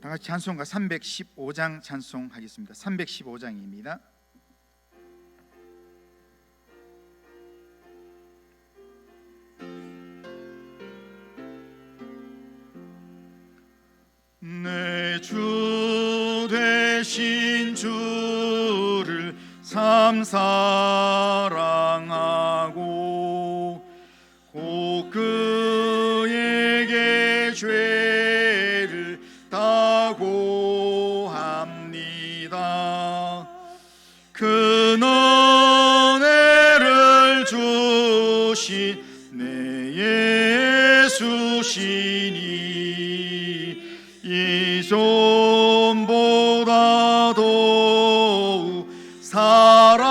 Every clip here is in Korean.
다 같이 찬송가 315장 찬송하겠습니다. 315장입니다. 내 주 되신 주를 참 사랑하고 곧 그에게 죄를 다고 합니다. 그 은혜를 주신 내 예수시니 이 존보다 더욱 사랑합니다.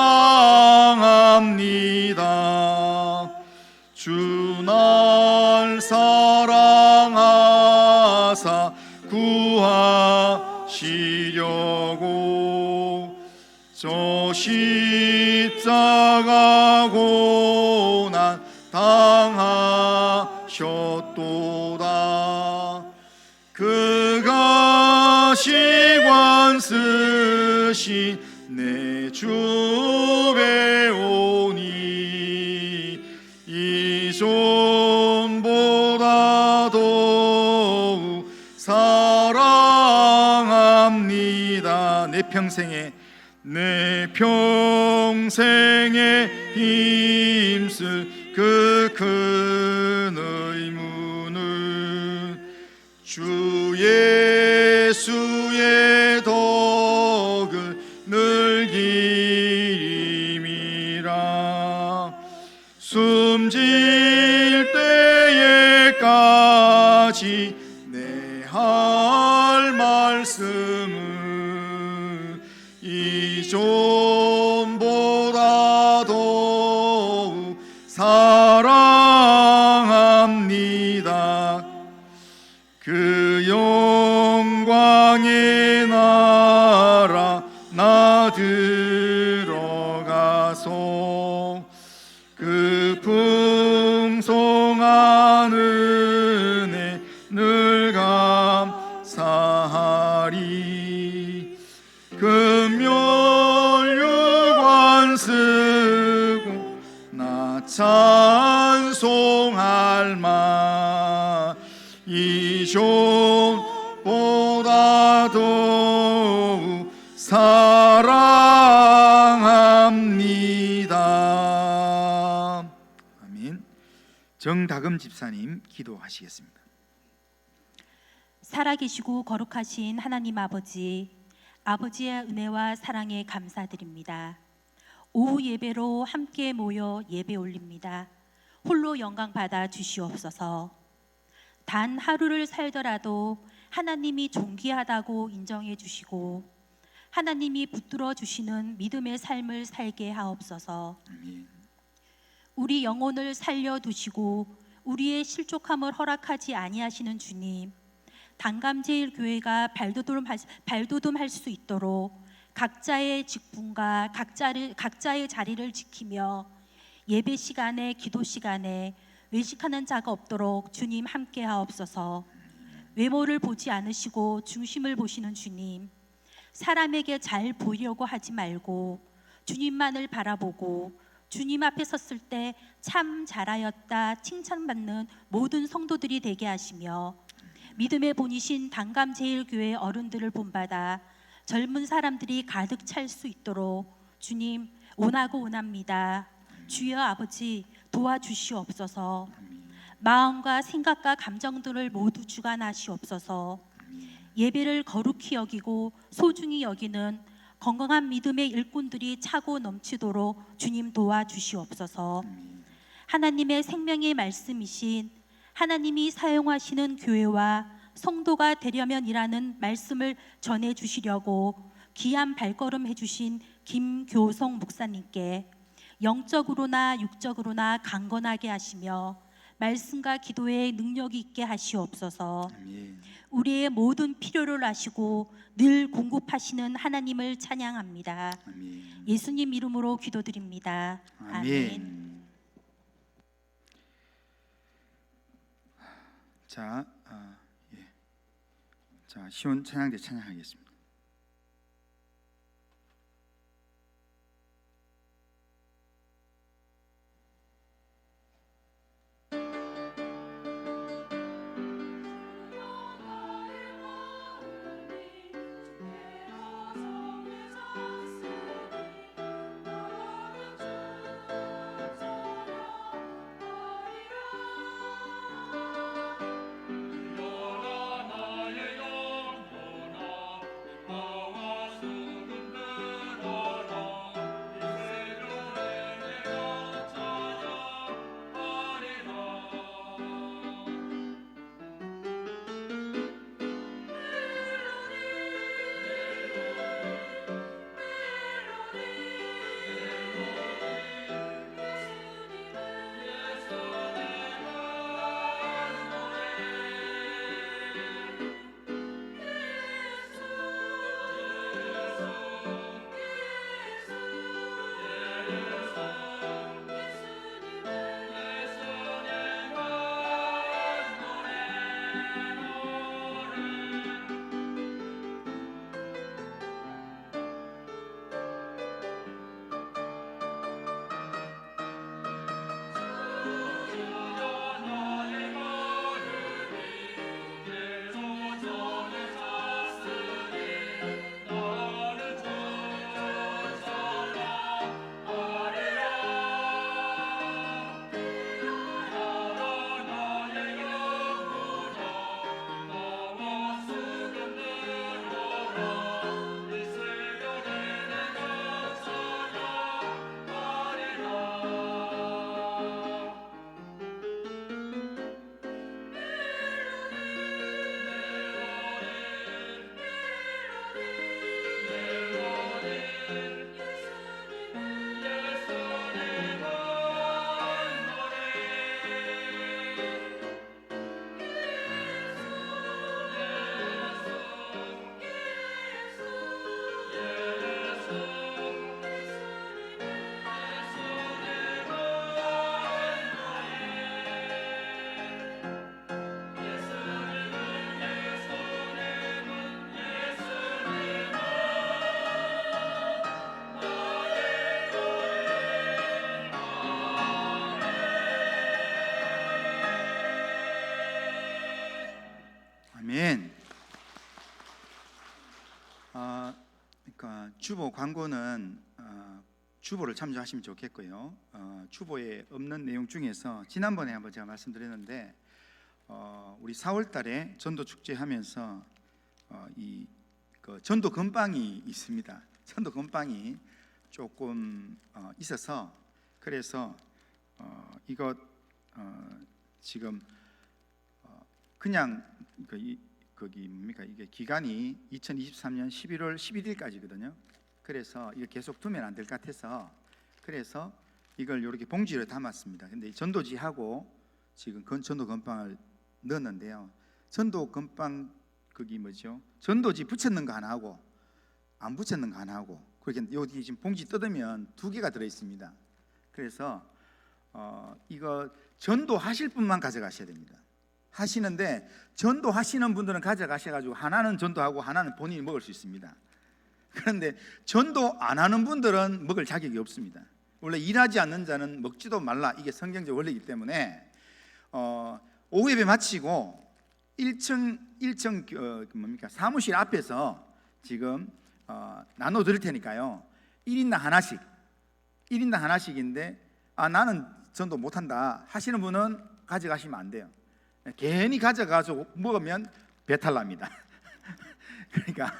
주 날 사랑하사 구하시려고 저 십자가 고난 당하셨도다. 그가 시관 쓰신 내 주 배우니 이 존보다 더욱 사랑합니다. 내 평생에 힘쓸 그 큰 의무는 주 예수의 덕을 늘 기림이라. 숨질 때에까지 내 할 말씀은 이 존보다 더욱 사랑합니다. 그 영광의 나라 나 들어가서 그 풍성한 은혜 늘 감사하리. 금면류관 쓰고 나 찬송할 만 이 존보다 더욱 사랑합니다. 아멘. 정다금 집사님 기도하시겠습니다. 살아계시고 거룩하신 하나님 아버지, 아버지의 은혜와 사랑에 감사드립니다. 오후 예배로 함께 모여 예배 올립니다. 홀로 영광 받아 주시옵소서. 단 하루를 살더라도 하나님이 존귀하다고 인정해 주시고 하나님이 붙들어 주시는 믿음의 삶을 살게 하옵소서. 우리 영혼을 살려두시고 우리의 실족함을 허락하지 아니하시는 주님, 단감제일교회가 발돋움할 수 있도록 각자의 직분과 각자의 자리를 지키며 예배 시간에, 기도 시간에 외식하는 자가 없도록 주님 함께 하옵소서. 외모를 보지 않으시고 중심을 보시는 주님, 사람에게 잘 보이려고 하지 말고 주님만을 바라보고 주님 앞에 섰을 때 참 잘하였다 칭찬받는 모든 성도들이 되게 하시며 믿음의 본이신 단감제일교회 어른들을 본받아 젊은 사람들이 가득 찰 수 있도록 주님 원합니다. 주여 아버지 도와주시옵소서. 마음과 생각과 감정들을 모두 주관하시옵소서. 예배를 거룩히 여기고 소중히 여기는 건강한 믿음의 일꾼들이 차고 넘치도록 주님 도와주시옵소서. 하나님의 생명의 말씀이신 하나님이 사용하시는 교회와 성도가 되려면이라는 말씀을 전해주시려고 귀한 발걸음 해주신 김교성 목사님께 영적으로나 육적으로나 강건하게 하시며 말씀과 기도에 능력이 있게 하시옵소서. 우리의 모든 필요를 아시고 늘 공급하시는 하나님을 찬양합니다. 예수님 이름으로 기도드립니다. 아멘. 자, 자, 시온 찬양대 찬양하겠습니다. 아멘. 그러니까 주보 광고는 주보를 참조하시면 좋겠고요. 주보에 없는 내용 중에서 지난번에 한번 제가 말씀드렸는데 우리 4월달에 전도 축제 하면서 그 전도 건빵이 있습니다. 전도 건빵이 조금 있어서 그래서 이거 지금 그냥 거기 뭡니까 이게 기간이 2023년 11월 11일까지거든요. 그래서 이거 계속 두면 안 될 것 같아서 그래서 이걸 이렇게 봉지로 담았습니다. 근데 전도지하고 지금 전도 건빵을 넣었는데요. 전도 건빵 거기 뭐죠? 전도지 붙였는 거 하나 하고 안 붙였는 거 하나 하고 그렇게 여기 지금 봉지 뜯으면 2개가 들어 있습니다. 그래서 이거 전도하실 분만 가져가셔야 됩니다. 하시는데 전도하시는 분들은 가져가셔가지고 하나는 전도하고 하나는 본인이 먹을 수 있습니다. 그런데 전도 안 하는 분들은 먹을 자격이 없습니다. 원래 일하지 않는 자는 먹지도 말라, 이게 성경적 원리이기 때문에 오후 예배 마치고 1층 뭡니까 사무실 앞에서 지금 나눠 드릴 테니까요. 1인당 하나씩인데 나는 전도 못한다 하시는 분은 가져가시면 안 돼요. 괜히 가져가서 먹으면 배탈 납니다. 그러니까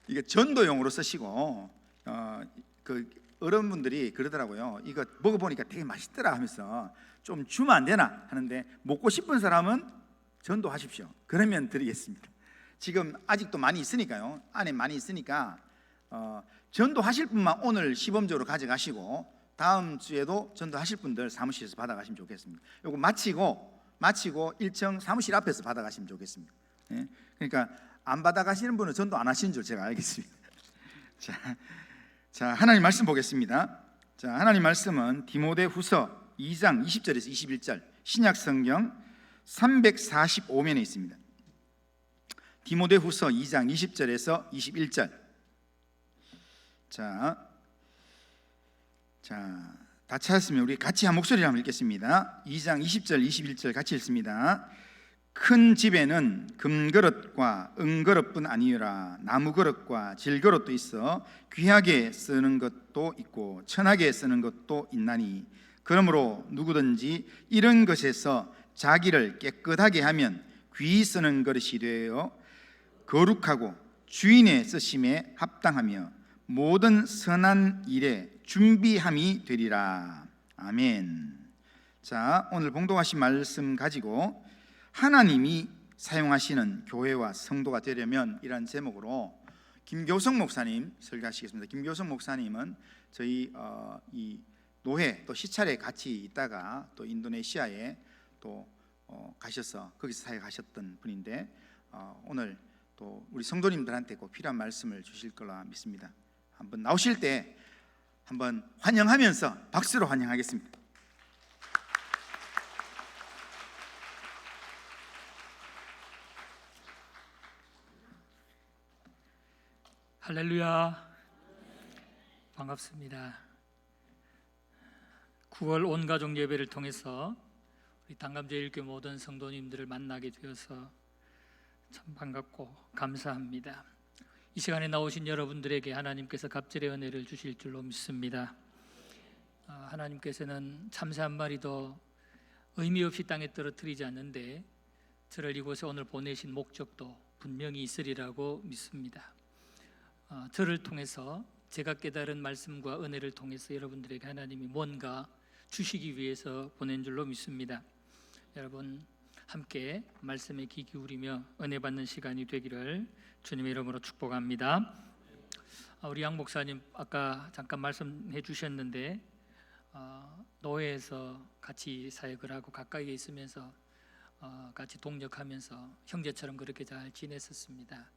이게 전도용으로 쓰시고 그 어른분들이 그러더라고요. 이거 먹어보니까 되게 맛있더라 하면서 좀 주면 안 되나 하는데 먹고 싶은 사람은 전도하십시오. 그러면 드리겠습니다. 지금 아직도 많이 있으니까요. 안에 많이 있으니까 전도하실 분만 오늘 시범적으로 가져가시고 다음 주에도 전도하실 분들 사무실에서 받아가시면 좋겠습니다. 요거 마치고 1층 사무실 앞에서 받아가시면 좋겠습니다. 예? 그러니까 안 받아가시는 분은 전도 안 하시는 줄 제가 알겠습니다. 자, 하나님 말씀 보겠습니다. 자, 하나님 말씀은 디모데후서 2장 20절에서 21절 신약 성경 345면에 있습니다. 디모데후서 2장 20절에서 21절. 다 찾았으면 우리 같이 한 목소리로 한번 읽겠습니다. 2장 20절 21절 같이 읽습니다. 큰 집에는 금그릇과 은그릇뿐 아니라 나무그릇과 질그릇도 있어 귀하게 쓰는 것도 있고 천하게 쓰는 것도 있나니 그러므로 누구든지 이런 것에서 자기를 깨끗하게 하면 귀히 쓰는 그릇이 되어 거룩하고 주인의 쓰심에 합당하며 모든 선한 일에 준비함이 되리라. 아멘. 자, 오늘 봉독하신 말씀 가지고 하나님이 사용하시는 교회와 성도가 되려면 이란 제목으로 김교성 목사님 설교하시겠습니다. 김교성 목사님은 저희 이 노회 또 시찰에 같이 있다가 또 인도네시아에 또 가셔서 거기서 사역하셨던 분인데 오늘 또 우리 성도님들한테 꼭 필요한 말씀을 주실 거라 믿습니다. 한번 나오실 때 한번 환영하면서 박수로 환영하겠습니다. 할렐루야. 반갑습니다. 9월 온가족 예배를 통해서 우리 당감제일교회 모든 성도님들을 만나게 되어서 참 반갑고 감사합니다. 이 시간에 나오신 여러분들에게 하나님께서 갑절의 은혜를 주실 줄로 믿습니다. 하나님께서는 참새 한 마리도 의미 없이 땅에 떨어뜨리지 않는데 저를 이곳에 오늘 보내신 목적도 분명히 있으리라고 믿습니다. 저를 통해서 제가 깨달은 말씀과 은혜를 통해서 여러분들에게 하나님이 뭔가 주시기 위해서 보낸 줄로 믿습니다. 여러분 함께 말씀에 귀 기울이며 은혜 받는 시간이 되기를 주님의 이름으로 축복합니다. 우리 양 목사님 아까 잠깐 말씀해 주셨는데 노회에서 같이 사역을 하고 가까이에 있으면서 같이 동역하면서 형제처럼 그렇게 잘 지냈었습니다.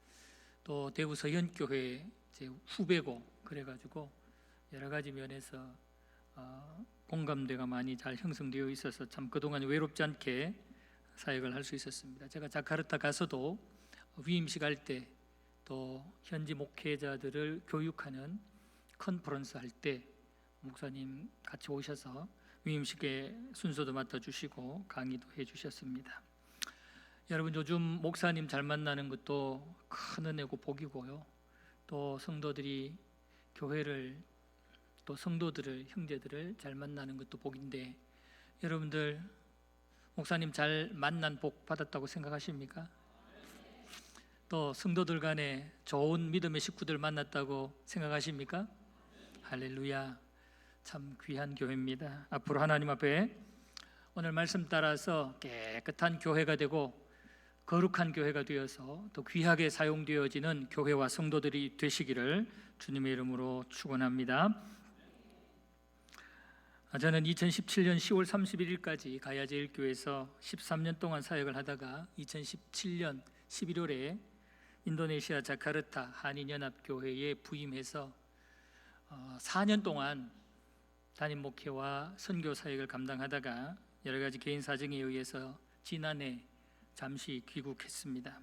또 대구 서현교회 제 후배고 그래가지고 여러 가지 면에서 공감대가 많이 잘 형성되어 있어서 참 그동안 외롭지 않게 사역을 할 수 있었습니다. 제가 자카르타 가서도 위임식 할 때 또 현지 목회자들을 교육하는 컨퍼런스 할 때 목사님 같이 오셔서 위임식의 순서도 맡아주시고 강의도 해주셨습니다. 여러분 요즘 목사님 잘 만나는 것도 큰 은혜고 복이고요. 또 성도들이 교회를 또 성도들을 형제들을 잘 만나는 것도 복인데 여러분들 목사님 잘 만난 복 받았다고 생각하십니까? 또 성도들 간에 좋은 믿음의 식구들 만났다고 생각하십니까? 할렐루야. 참 귀한 교회입니다. 앞으로 하나님 앞에 오늘 말씀 따라서 깨끗한 교회가 되고 거룩한 교회가 되어서 또 귀하게 사용되어지는 교회와 성도들이 되시기를 주님의 이름으로 축원합니다. 저는 2017년 10월 31일까지 가야제일교회에서 13년 동안 사역을 하다가 2017년 11월에 인도네시아 자카르타 한인연합교회에 부임해서 4년 동안 담임 목회와 선교 사역을 감당하다가 여러 가지 개인 사정에 의해서 지난해 잠시 귀국했습니다.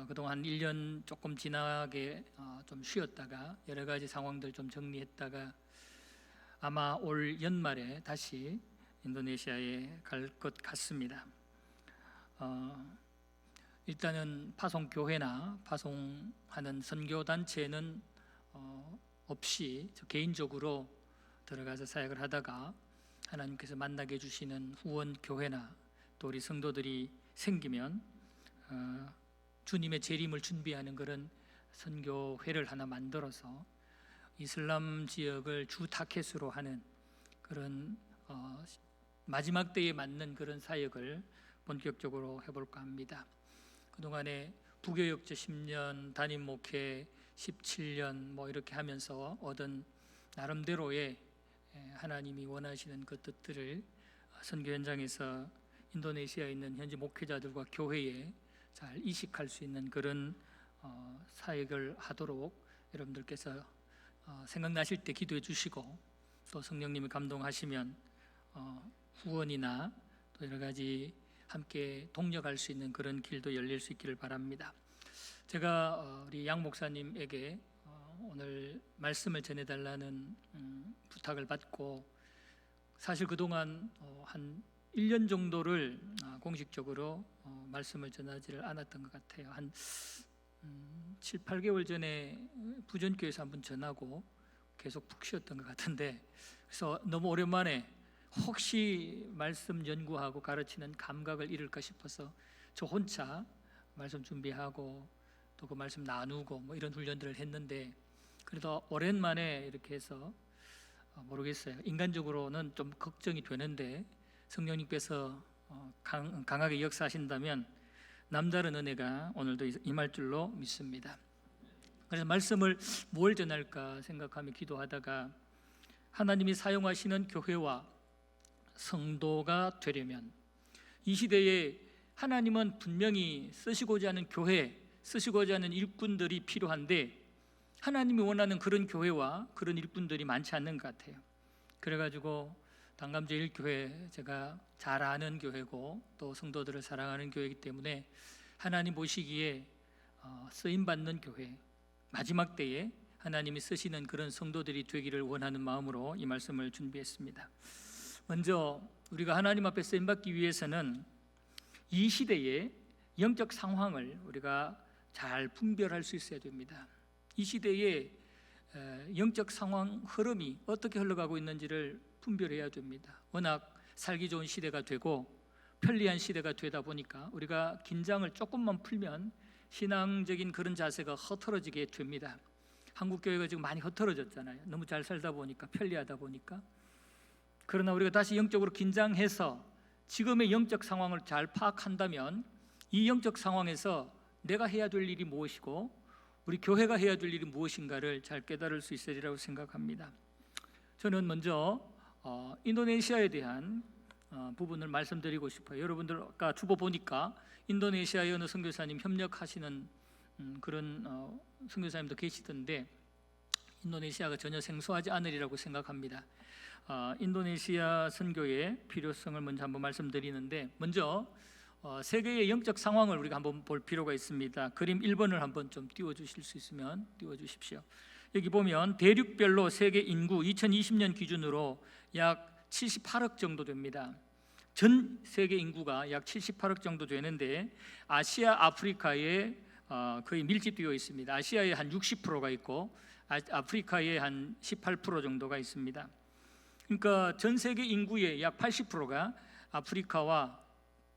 그동안 1년 조금 지나게 좀 쉬었다가 여러 가지 상황들 좀 정리했다가 아마 올 연말에 다시 인도네시아에 갈 것 같습니다. 일단은 파송교회나 파송하는 선교단체는 없이 저 개인적으로 들어가서 사역을 하다가 하나님께서 만나게 해주시는 후원교회나 또 우리 성도들이 생기면 주님의 재림을 준비하는 그런 선교회를 하나 만들어서 이슬람 지역을 주 타켓으로 하는 그런 마지막 때에 맞는 그런 사역을 본격적으로 해볼까 합니다. 그동안에 부교역제 10년, 담임 목회 17년 뭐 이렇게 하면서 얻은 나름대로의 하나님이 원하시는 그 뜻들을 선교 현장에서 인도네시아에 있는 현지 목회자들과 교회에 잘 이식할 수 있는 그런 사역을 하도록 여러분들께서 생각나실 때 기도해 주시고 또 성령님이 감동하시면 후원이나 또 여러 가지 함께 동력할 수 있는 그런 길도 열릴 수 있기를 바랍니다. 제가 우리 양 목사님에게 오늘 말씀을 전해달라는 부탁을 받고 사실 그동안 한 1년 정도를 공식적으로 말씀을 전하지를 않았던 것 같아요. 한 7, 8개월 전에 부전교회에서 한번 전하고 계속 푹 쉬었던 것 같은데, 그래서 너무 오랜만에 혹시 말씀 연구하고 가르치는 감각을 잃을까 싶어서 저 혼자 말씀 준비하고 또 그 말씀 나누고 뭐 이런 훈련들을 했는데, 그래도 오랜만에 이렇게 해서 모르겠어요. 인간적으로는 좀 걱정이 되는데 성령님께서 강하게 역사하신다면 남다른 은혜가 오늘도 임할 줄로 믿습니다. 그래서 말씀을 뭘 전할까 생각하며 기도하다가 하나님이 사용하시는 교회와 성도가 되려면 이 시대에 하나님은 분명히 쓰시고자 하는 교회, 쓰시고자 하는 일꾼들이 필요한데 하나님이 원하는 그런 교회와 그런 일꾼들이 많지 않는 것 같아요. 그래가지고 단감제일교회, 제가 잘 아는 교회고 또 성도들을 사랑하는 교회이기 때문에 하나님 보시기에 쓰임받는 교회, 마지막 때에 하나님이 쓰시는 그런 성도들이 되기를 원하는 마음으로 이 말씀을 준비했습니다. 먼저 우리가 하나님 앞에 쓰임받기 위해서는 이 시대의 영적 상황을 우리가 잘 분별할 수 있어야 됩니다. 이 시대의 영적 상황 흐름이 어떻게 흘러가고 있는지를 분별해야 됩니다. 워낙 살기 좋은 시대가 되고 편리한 시대가 되다 보니까 우리가 긴장을 조금만 풀면 신앙적인 그런 자세가 흐트러지게 됩니다. 한국 교회가 지금 많이 흐트러졌잖아요. 너무 잘 살다 보니까, 편리하다 보니까. 그러나 우리가 다시 영적으로 긴장해서 지금의 영적 상황을 잘 파악한다면 이 영적 상황에서 내가 해야 될 일이 무엇이고 우리 교회가 해야 될 일이 무엇인가를 잘 깨달을 수 있으리라고 생각합니다. 저는 먼저 인도네시아에 대한 부분을 말씀드리고 싶어요. 여러분들 아까 주보 보니까 인도네시아의 어느 선교사님 협력하시는 그런 선교사님도 계시던데 인도네시아가 전혀 생소하지 않으리라고 생각합니다. 인도네시아 선교의 필요성을 먼저 한번 말씀드리는데, 먼저 세계의 영적 상황을 우리가 한번 볼 필요가 있습니다. 그림 1번을 한번 좀 띄워주실 수 있으면 띄워주십시오. 여기 보면 대륙별로 세계 인구 2020년 기준으로 약 78억 정도 됩니다. 전 세계 인구가 약 78억 정도 되는데 아시아, 아프리카에 거의 밀집되어 있습니다. 아시아에 한 60%가 있고 아프리카에 한 18% 정도가 있습니다. 그러니까 전 세계 인구의 약 80%가 아프리카와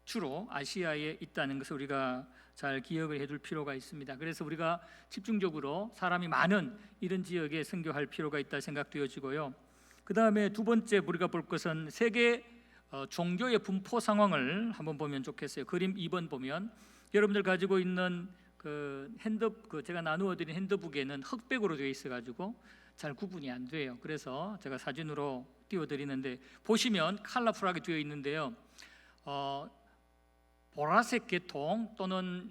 주로 아시아에 있다는 것을 우리가 잘 기억을 해둘 필요가 있습니다. 그래서 우리가 집중적으로 사람이 많은 이런 지역에 선교할 필요가 있다 생각되어지고요. 그 다음에 두 번째 우리가 볼 것은 세계 종교의 분포 상황을 한번 보면 좋겠어요. 그림 2번 보면 여러분들 가지고 있는 제가 나누어드린 핸드북에는 흑백으로 되어 있어가지고 잘 구분이 안 돼요. 그래서 제가 사진으로 띄워드리는데 보시면 컬러풀하게 되어 있는데요. 보라색 계통 또는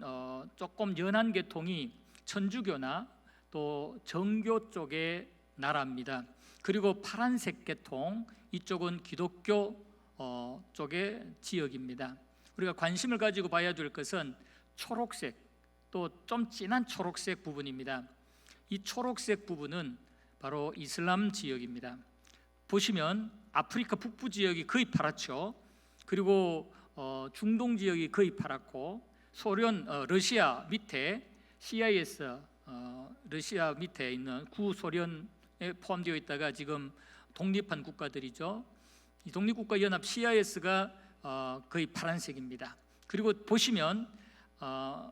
조금 연한 계통이 천주교나 또 정교 쪽의 나라입니다. 그리고 파란색 계통, 이쪽은 기독교 쪽의 지역입니다. 우리가 관심을 가지고 봐야 될 것은 초록색, 또 좀 진한 초록색 부분입니다. 이 초록색 부분은 바로 이슬람 지역입니다. 보시면 아프리카 북부 지역이 거의 파랗죠. 그리고 중동 지역이 거의 파랗고 소련, 러시아 밑에 CIS, 러시아 밑에 있는 구소련에 포함되어 있다가 지금 독립한 국가들이죠. 이 독립국가연합 CIS가 거의 파란색입니다. 그리고 보시면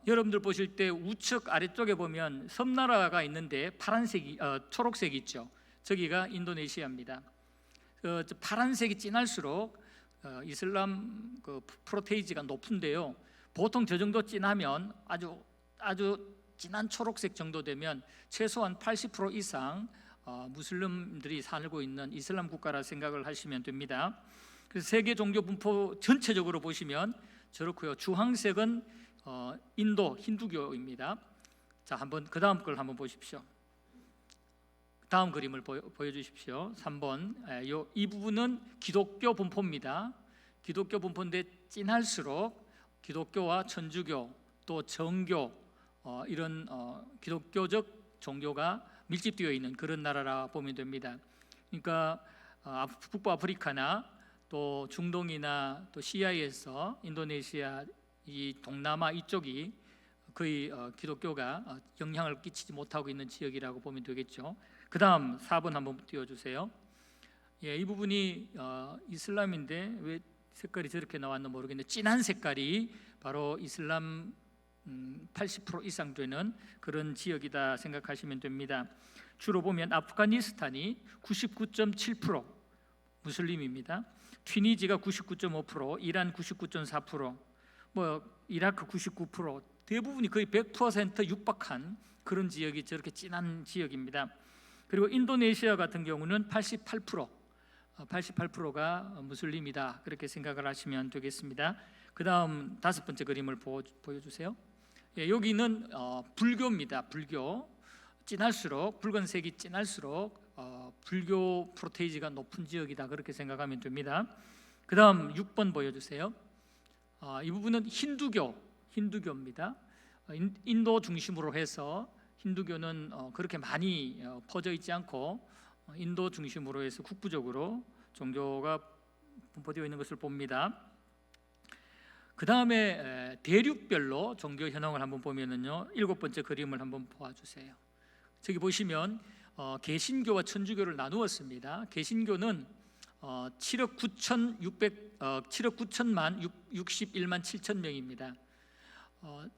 여러분들 보실 때 우측 아래쪽에 보면 섬나라가 있는데 파란색이 초록색이 있죠. 저기가 인도네시아입니다. 파란색이 진할수록 이슬람 프로테이지가 높은데요. 보통 저 정도 진하면 아주 진한 초록색 정도 되면 최소한 80% 이상 무슬림들이 살고 있는 이슬람 국가라 생각을 하시면 됩니다. 그래서 세계 종교 분포 전체적으로 보시면 저렇고요. 주황색은 인도 힌두교입니다. 자, 한번 그 다음 걸 한번 보십시오. 다음 그림을 보여주십시오. 3번. 이 부분은 기독교 분포입니다. 기독교 분포인데 진할수록 기독교와 천주교 또 정교 이런 기독교적 종교가 밀집되어 있는 그런 나라라 보면 됩니다. 그러니까 북부 아프리카나 또 중동이나 또 시아에서 인도네시아 이 동남아 이쪽이 거의 기독교가 영향을 끼치지 못하고 있는 지역이라고 보면 되겠죠. 그 다음 4번 한번 띄워주세요. 예, 이 부분이 이슬람인데 왜 색깔이 저렇게 나왔나 모르겠는데 진한 색깔이 바로 이슬람 80% 이상 되는 그런 지역이다 생각하시면 됩니다. 주로 보면 아프가니스탄이 99.7% 무슬림입니다. 튀니지가 99.5%, 이란 99.4%, 이라크 99%, 대부분이 거의 100% 육박한 그런 지역이 저렇게 진한 지역입니다. 그리고 인도네시아 같은 경우는 88%가 무슬림이다 그렇게 생각을 하시면 되겠습니다. 그 다음 5번째 그림을 보여주세요. 예, 여기는 불교입니다. 불교 진할수록 붉은색이 진할수록 불교 프로테이지가 높은 지역이다 그렇게 생각하면 됩니다. 그 다음 6번 보여주세요. 이 부분은 힌두교입니다. 인도 중심으로 해서 힌두교는 그렇게 많이 퍼져 있지 않고 인도 중심으로 해서 국부적으로 종교가 분포되어 있는 것을 봅니다. 그 다음에 대륙별로 종교 현황을 한번 보면은요 7번째 그림을 한번 보아주세요. 저기 보시면 개신교와 천주교를 나누었습니다. 개신교는 7억 9천만 61만 7천 명입니다.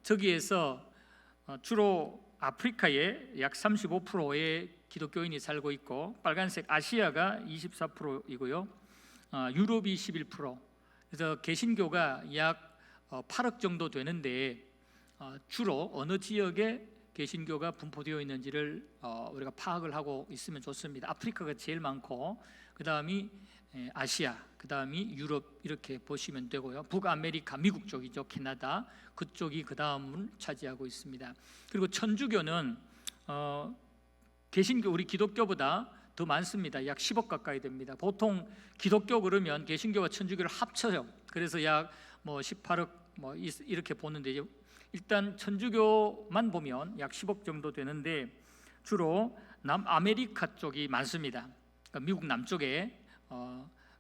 저기에서 주로 아프리카에 약 35%의 기독교인이 살고 있고 빨간색 아시아가 24%이고요. 유럽이 11%. 그래서 개신교가 약 8억 정도 되는데 주로 어느 지역에 개신교가 분포되어 있는지를 우리가 파악을 하고 있으면 좋습니다. 아프리카가 제일 많고 그 다음이 아시아, 그 다음이 유럽 이렇게 보시면 되고요. 북아메리카, 미국 쪽이죠. 캐나다 그쪽이 그 다음을 차지하고 있습니다. 그리고 천주교는 개신교 우리 기독교보다 더 많습니다. 약 10억 가까이 됩니다. 보통 기독교 그러면 개신교와 천주교를 합쳐요. 그래서 약 18억 이렇게 보는데 일단 천주교만 보면 약 10억 정도 되는데 주로 남아메리카 쪽이 많습니다. 그러니까 미국 남쪽에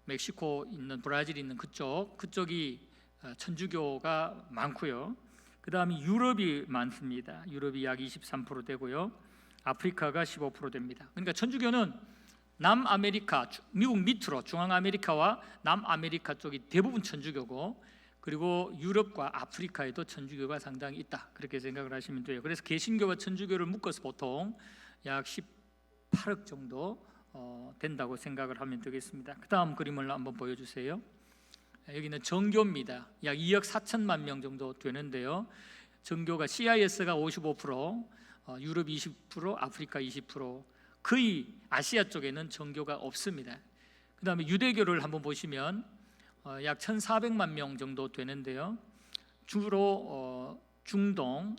멕시코 있는 브라질 있는 그쪽이 천주교가 많고요. 그 다음에 유럽이 많습니다. 유럽이 약 23% 되고요. 아프리카가 15% 됩니다. 그러니까 천주교는 남아메리카, 미국 밑으로 중앙아메리카와 남아메리카 쪽이 대부분 천주교고 그리고 유럽과 아프리카에도 천주교가 상당히 있다 그렇게 생각을 하시면 돼요. 그래서 개신교와 천주교를 묶어서 보통 약 18억 정도 된다고 생각을 하면 되겠습니다. 그 다음 그림을 한번 보여주세요. 여기는 정교입니다. 약 2억 4천만 명 정도 되는데요. 정교가 CIS가 55%, 유럽 20%, 아프리카 20%, 거의 아시아 쪽에는 정교가 없습니다. 그 다음에 유대교를 한번 보시면 약 1,400만 명 정도 되는데요. 주로 중동,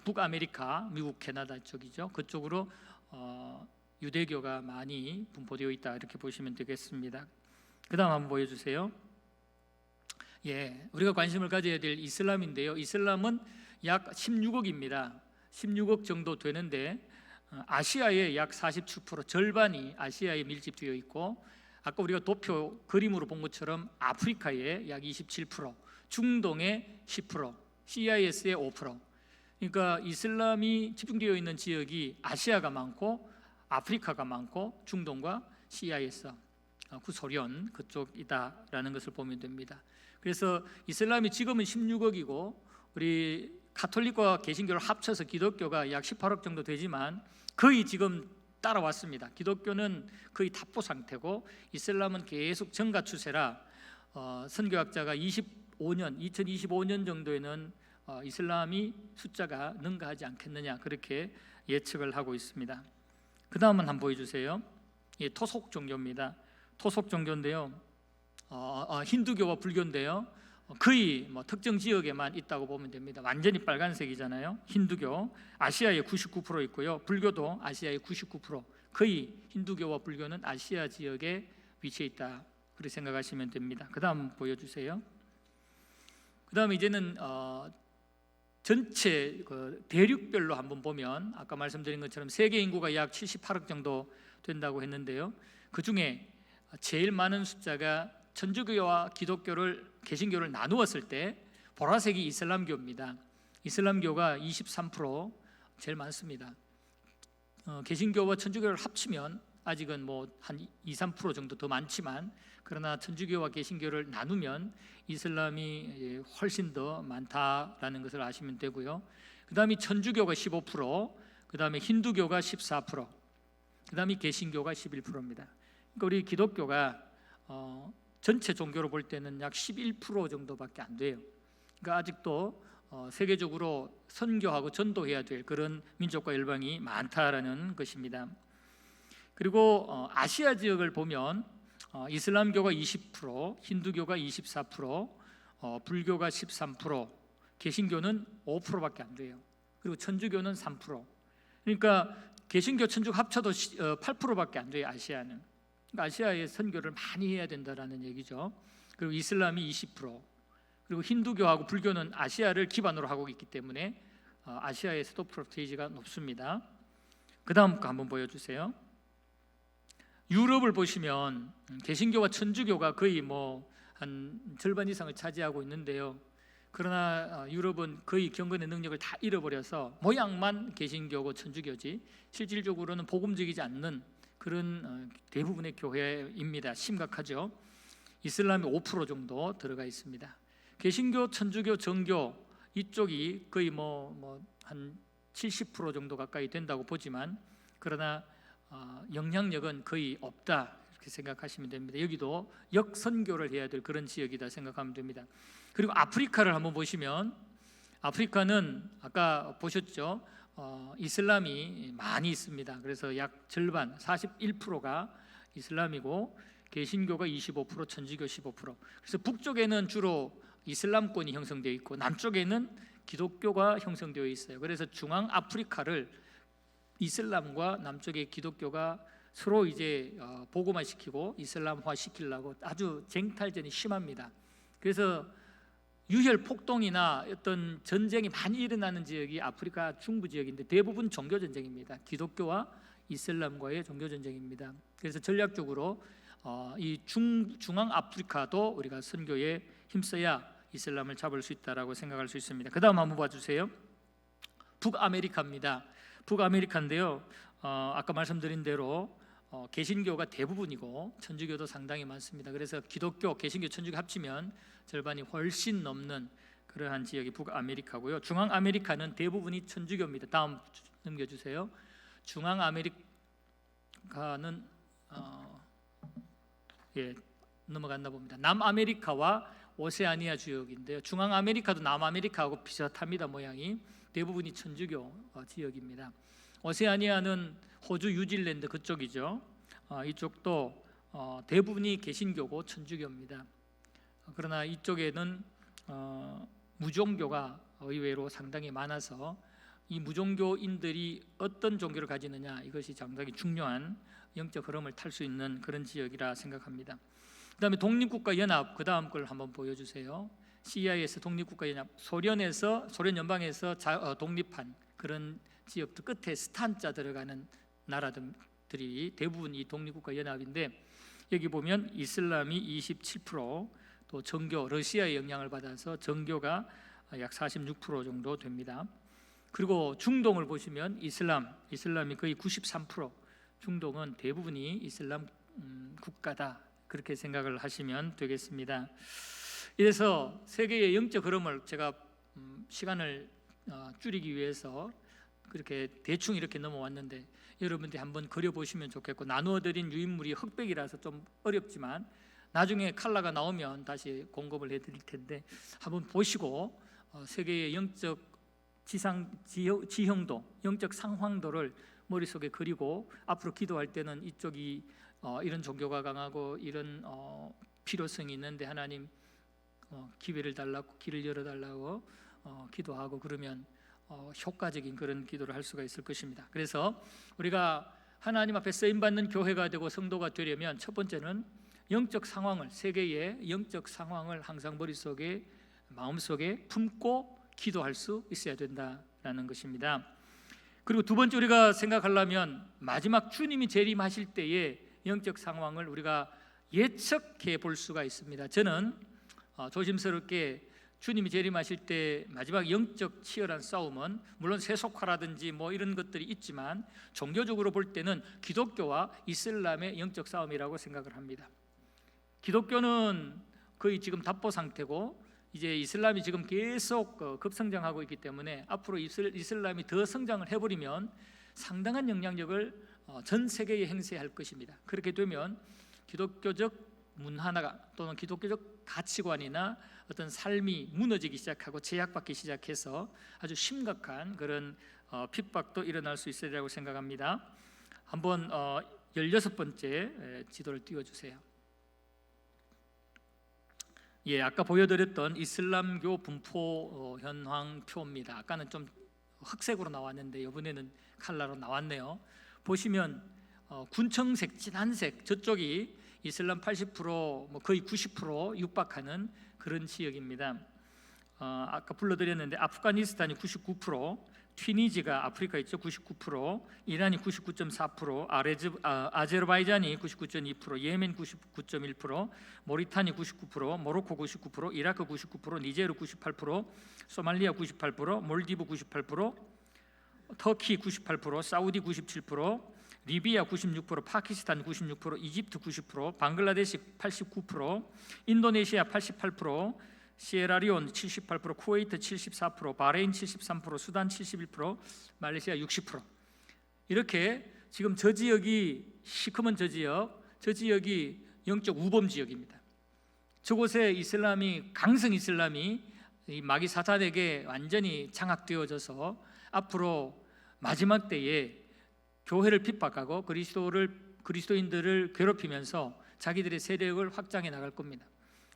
북아메리카, 미국, 캐나다 쪽이죠. 그쪽으로 유대교가 많이 분포되어 있다 이렇게 보시면 되겠습니다. 그 다음 한번 보여주세요. 예, 우리가 관심을 가져야 될 이슬람인데요. 이슬람은 약 16억입니다. 16억 정도 되는데 아시아의 약 47% 절반이 아시아에 밀집되어 있고 아까 우리가 도표 그림으로 본 것처럼 아프리카에 약 27%, 중동의 10%, CIS의 5%. 그러니까 이슬람이 집중되어 있는 지역이 아시아가 많고 아프리카가 많고 중동과 CIS, 구소련 그쪽이다라는 것을 보면 됩니다. 그래서 이슬람이 지금은 16억이고 우리 가톨릭과 개신교를 합쳐서 기독교가 약 18억 정도 되지만 거의 지금 따라왔습니다. 기독교는 거의 답보 상태고 이슬람은 계속 증가 추세라 선교학자가 2025년 정도에는 이슬람이 숫자가 능가하지 않겠느냐 그렇게 예측을 하고 있습니다. 그 다음은 한번 보여주세요. 예, 토속 종교입니다. 토속 종교인데요. 힌두교와 불교인데요. 거의 특정 지역에만 있다고 보면 됩니다. 완전히 빨간색이잖아요. 힌두교 아시아에 99% 있고요. 불교도 아시아에 99%. 거의 힌두교와 불교는 아시아 지역에 위치해 있다 그렇게 생각하시면 됩니다. 그 다음 보여주세요. 그다음에 이제는 전체 그 대륙별로 한번 보면 아까 말씀드린 것처럼 세계 인구가 약 78억 정도 된다고 했는데요. 그 중에 제일 많은 숫자가 천주교와 개신교를 나누었을 때 보라색이 이슬람교입니다. 이슬람교가 23% 제일 많습니다. 개신교와 천주교를 합치면 아직은 뭐 한 2, 3% 정도 더 많지만, 그러나 천주교와 개신교를 나누면 이슬람이 훨씬 더 많다라는 것을 아시면 되고요. 그 다음에 천주교가 15%, 그 다음에 힌두교가 14%, 그 다음에 개신교가 11%입니다. 그러니까 우리 기독교가 전체 종교로 볼 때는 약 11% 정도밖에 안 돼요. 그러니까 아직도 세계적으로 선교하고 전도해야 될 그런 민족과 열방이 많다라는 것입니다. 그리고 아시아 지역을 보면 이슬람교가 20%, 힌두교가 24%, 불교가 13%, 개신교는 5%밖에 안 돼요. 그리고 천주교는 3%. 그러니까 개신교, 천주교 합쳐도 8%밖에 안 돼요. 아시아는. 그러니까 아시아에 선교를 많이 해야 된다라는 얘기죠. 그리고 이슬람이 20%, 그리고 힌두교하고 불교는 아시아를 기반으로 하고 있기 때문에 아시아에서도 퍼센테이지가 높습니다. 그 다음 거 한번 보여주세요. 유럽을 보시면 개신교와 천주교가 거의 뭐 한 절반 이상을 차지하고 있는데요. 그러나 유럽은 거의 경건의 능력을 다 잃어버려서 모양만 개신교고 천주교지 실질적으로는 복음적이지 않는 그런 대부분의 교회입니다. 심각하죠. 이슬람이 5% 정도 들어가 있습니다. 개신교, 천주교, 정교 이쪽이 거의 뭐 한 70% 정도 가까이 된다고 보지만, 그러나 영향력은 거의 없다 이렇게 생각하시면 됩니다. 여기도 역선교를 해야 될 그런 지역이다 생각하면 됩니다. 그리고 아프리카를 한번 보시면, 아프리카는 아까 보셨죠? 이슬람이 많이 있습니다. 그래서 약 절반 41%가 이슬람이고 개신교가 25%, 천주교 15%. 그래서 북쪽에는 주로 이슬람권이 형성되어 있고 남쪽에는 기독교가 형성되어 있어요. 그래서 중앙 아프리카를 이슬람과 남쪽의 기독교가 서로 이제 복음화 시키고 이슬람화 시키려고 아주 쟁탈전이 심합니다. 그래서 유혈 폭동이나 어떤 전쟁이 많이 일어나는 지역이 아프리카 중부 지역인데 대부분 종교 전쟁입니다. 기독교와 이슬람과의 종교 전쟁입니다. 그래서 전략적으로 이 중앙 아프리카도 우리가 선교에 힘써야 이슬람을 잡을 수 있다라고 생각할 수 있습니다. 그 다음 한번 봐주세요. 북아메리카입니다. 북아메리카인데요, 아까 말씀드린 대로 개신교가 대부분이고 천주교도 상당히 많습니다. 그래서 기독교, 개신교, 천주교 합치면 절반이 훨씬 넘는 그러한 지역이 북아메리카고요. 중앙아메리카는 대부분이 천주교입니다. 다음 넘겨주세요. 중앙아메리카는 넘어갔나 봅니다. 남아메리카와 오세아니아 지역인데요. 중앙아메리카도 남아메리카하고 비슷합니다. 모양이 대부분이 천주교 지역입니다. 오세아니아는 호주, 뉴질랜드 그쪽이죠. 이쪽도 대부분이 개신교고 천주교입니다. 그러나 이쪽에는 무종교가 의외로 상당히 많아서 이 무종교인들이 어떤 종교를 가지느냐, 이것이 상당히 중요한 영적 흐름을 탈 수 있는 그런 지역이라 생각합니다. 그 다음에 독립국가연합, 그 다음 걸 한번 보여주세요. CIS 독립국가연합, 소련 연방에서 독립한 그런 지역들 끝에 스탄자 들어가는 나라들이 대부분 이 독립국가연합인데, 여기 보면 이슬람이 27%, 또 정교, 러시아의 영향을 받아서 정교가 약 46% 정도 됩니다. 그리고 중동을 보시면 이슬람이 거의 93%, 중동은 대부분이 이슬람 국가다 그렇게 생각을 하시면 되겠습니다. 이래서 세계의 영적 흐름을 제가 시간을 줄이기 위해서 그렇게 대충 이렇게 넘어왔는데, 여러분들이 한번 그려보시면 좋겠고, 나누어드린 유인물이 흑백이라서 좀 어렵지만 나중에 컬러가 나오면 다시 공급을 해드릴 텐데 한번 보시고 세계의 영적 지형도, 영적 상황도를 머릿속에 그리고 앞으로 기도할 때는 이쪽이 이런 종교가 강하고 이런 필요성이 있는데 하나님 기회를 달라고, 길을 열어달라고 기도하고 그러면 효과적인 그런 기도를 할 수가 있을 것입니다. 그래서 우리가 하나님 앞에 쓰임받는 교회가 되고 성도가 되려면 첫 번째는 영적 상황을, 세계의 영적 상황을 항상 머릿속에 마음속에 품고 기도할 수 있어야 된다라는 것입니다. 그리고 두 번째 우리가 생각하려면 마지막 주님이 재림하실 때의 영적 상황을 우리가 예측해 볼 수가 있습니다. 저는 조심스럽게 주님이 재림하실 때 마지막 영적 치열한 싸움은 물론 세속화라든지 뭐 이런 것들이 있지만 종교적으로 볼 때는 기독교와 이슬람의 영적 싸움이라고 생각을 합니다. 기독교는 거의 지금 답보 상태고 이제 이슬람이 지금 계속 급성장하고 있기 때문에 앞으로 이슬람이 더 성장을 해버리면 상당한 영향력을 전 세계에 행사할 것입니다. 그렇게 되면 기독교적 문화나 또는 기독교적 가치관이나 어떤 삶이 무너지기 시작하고 제약받기 시작해서 아주 심각한 그런 핍박도 일어날 수 있으리라고 생각합니다. 한번 16번째 지도를 띄워주세요. 예, 아까 보여드렸던 이슬람교 분포 현황표입니다. 아까는 좀 흑색으로 나왔는데 이번에는 칼라로 나왔네요. 보시면 군청색, 진한색 저쪽이 이슬람 80% 뭐 거의 90% 육박하는 그런 지역입니다. 아까 불러드렸는데 아프가니스탄이 99%, 튀니지가 아프리카 있죠 99%, 이란이 99.4%, 아제르바이잔이 99.2%, 예멘 99.1%, 모리타니 99%, 모로코 99%, 이라크 99%, 니제르 98%, 소말리아 98%, 몰디브 98%, 터키 98%, 사우디 97%, 리비아 96%, 파키스탄 96%, 이집트 90%, 방글라데시 89%, 인도네시아 88%, 시에라리온 78%, 쿠웨이트 74%, 바레인 73%, 수단 71%, 말레이시아 60%. 이렇게 지금 저 지역이 시커먼 저 지역이 영적 우범 지역입니다. 저곳에 이슬람이 강성 이슬람이 이 마귀 사탄에게 완전히 장악되어져서 앞으로 마지막 때에 교회를 핍박하고 그리스도인들을 괴롭히면서 자기들의 세력을 확장해 나갈 겁니다.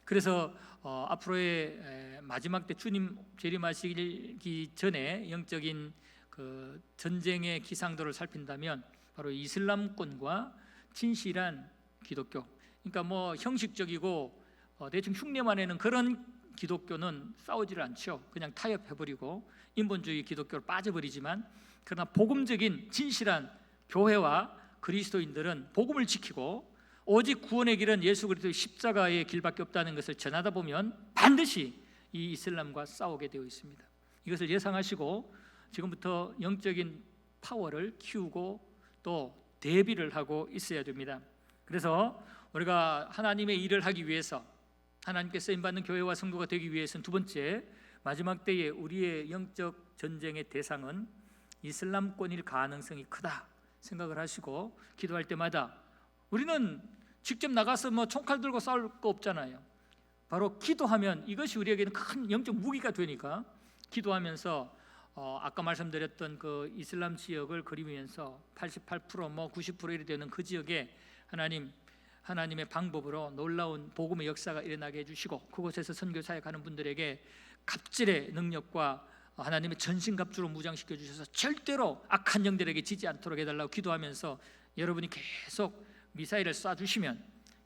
그래서 앞으로의 마지막 때 주님 재림하시기 전에 영적인 그 전쟁의 기상도를 살핀다면 바로 이슬람권과 진실한 기독교, 그러니까 뭐 형식적이고 대충 흉내만 내는 그런 기독교는 싸우지를 않죠. 그냥 타협해버리고 인본주의 기독교로 빠져버리지만, 그러나 복음적인 진실한 교회와 그리스도인들은 복음을 지키고 오직 구원의 길은 예수 그리스도의 십자가의 길밖에 없다는 것을 전하다 보면 반드시 이 이슬람과 싸우게 되어 있습니다. 이것을 예상하시고 지금부터 영적인 파워를 키우고 또 대비를 하고 있어야 됩니다. 그래서 우리가 하나님의 일을 하기 위해서, 하나님께 쓰임받는 교회와 성도가 되기 위해서는 두 번째, 마지막 때에 우리의 영적 전쟁의 대상은 이슬람권일 가능성이 크다 생각을 하시고 기도할 때마다, 우리는 직접 나가서 뭐 총칼 들고 싸울 거 없잖아요. 바로 기도하면 이것이 우리에게는 큰 영적 무기가 되니까 기도하면서 아까 말씀드렸던 그 이슬람 지역을 그리면서 88% 뭐 90% 이래 되는 그 지역에 하나님의 방법으로 놀라운 복음의 역사가 일어나게 해주시고, 그곳에서 선교사에 가는 분들에게 갑질의 능력과 하나님의 전신갑주로 무장시켜 주셔서 절대로 악한 영들에게 지지 않도록 해달라고 기도하면서 여러분이 계속 미사일을 쏴주시면,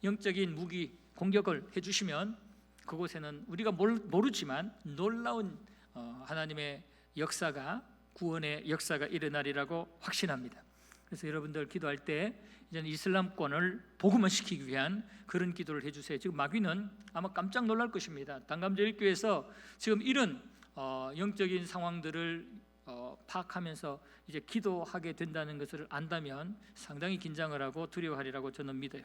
영적인 무기 공격을 해주시면 그곳에는 우리가 모르지만 놀라운 하나님의 역사가, 구원의 역사가 일어나리라고 확신합니다. 그래서 여러분들 기도할 때 이제는 이슬람권을 복음화시키기 위한 그런 기도를 해주세요. 지금 마귀는 아마 깜짝 놀랄 것입니다. 단감제일교회에서 지금 이런 영적인 상황들을 파악하면서 이제 기도하게 된다는 것을 안다면 상당히 긴장을 하고 두려워하리라고 저는 믿어요.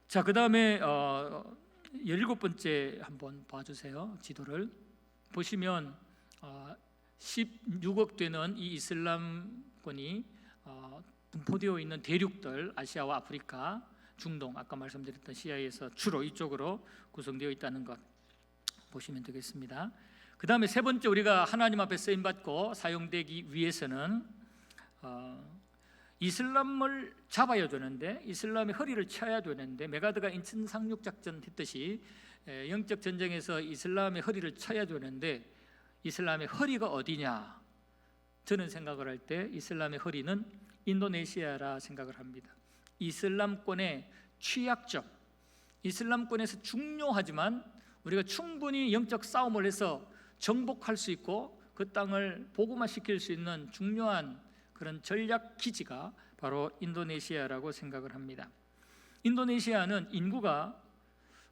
자, 그 다음에 17번째 한번 봐주세요. 지도를 보시면 16억 되는 이 이슬람권이 분포되어 있는 대륙들, 아시아와 아프리카, 중동, 아까 말씀드렸던 시아에서 주로 이쪽으로 구성되어 있다는 것 보시면 되겠습니다. 그 다음에 세 번째, 우리가 하나님 앞에 쓰임받고 사용되기 위해서는 이슬람을 잡아야 되는데, 이슬람의 허리를 쳐야 되는데, 메가드가 인천 상륙작전 했듯이 영적 전쟁에서 이슬람의 허리를 쳐야 되는데, 이슬람의 허리가 어디냐? 저는 생각을 할 때 이슬람의 허리는 인도네시아라 생각을 합니다. 이슬람권의 취약점, 이슬람권에서 중요하지만 우리가 충분히 영적 싸움을 해서 정복할 수 있고 그 땅을 복음화시킬 수 있는 중요한 그런 전략 기지가 바로 인도네시아라고 생각을 합니다. 인도네시아는 인구가,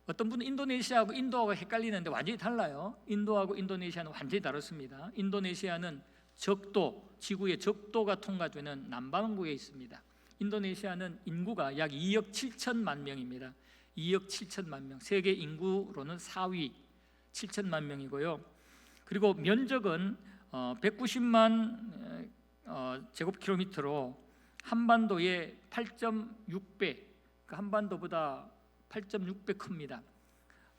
어떤 분은 인도네시아하고 인도하고 헷갈리는데 완전히 달라요. 인도하고 인도네시아는 완전히 다릅니다. 인도네시아는 적도, 지구의 적도가 통과되는 남반구에 있습니다. 인도네시아는 인구가 약 2억 7천만 명입니다. 2억 7천만 명, 세계 인구로는 4위, 7천만 명이고요. 그리고 면적은 190만 제곱킬로미터로 한반도의 8.6배, 한반도보다 8.6배 큽니다.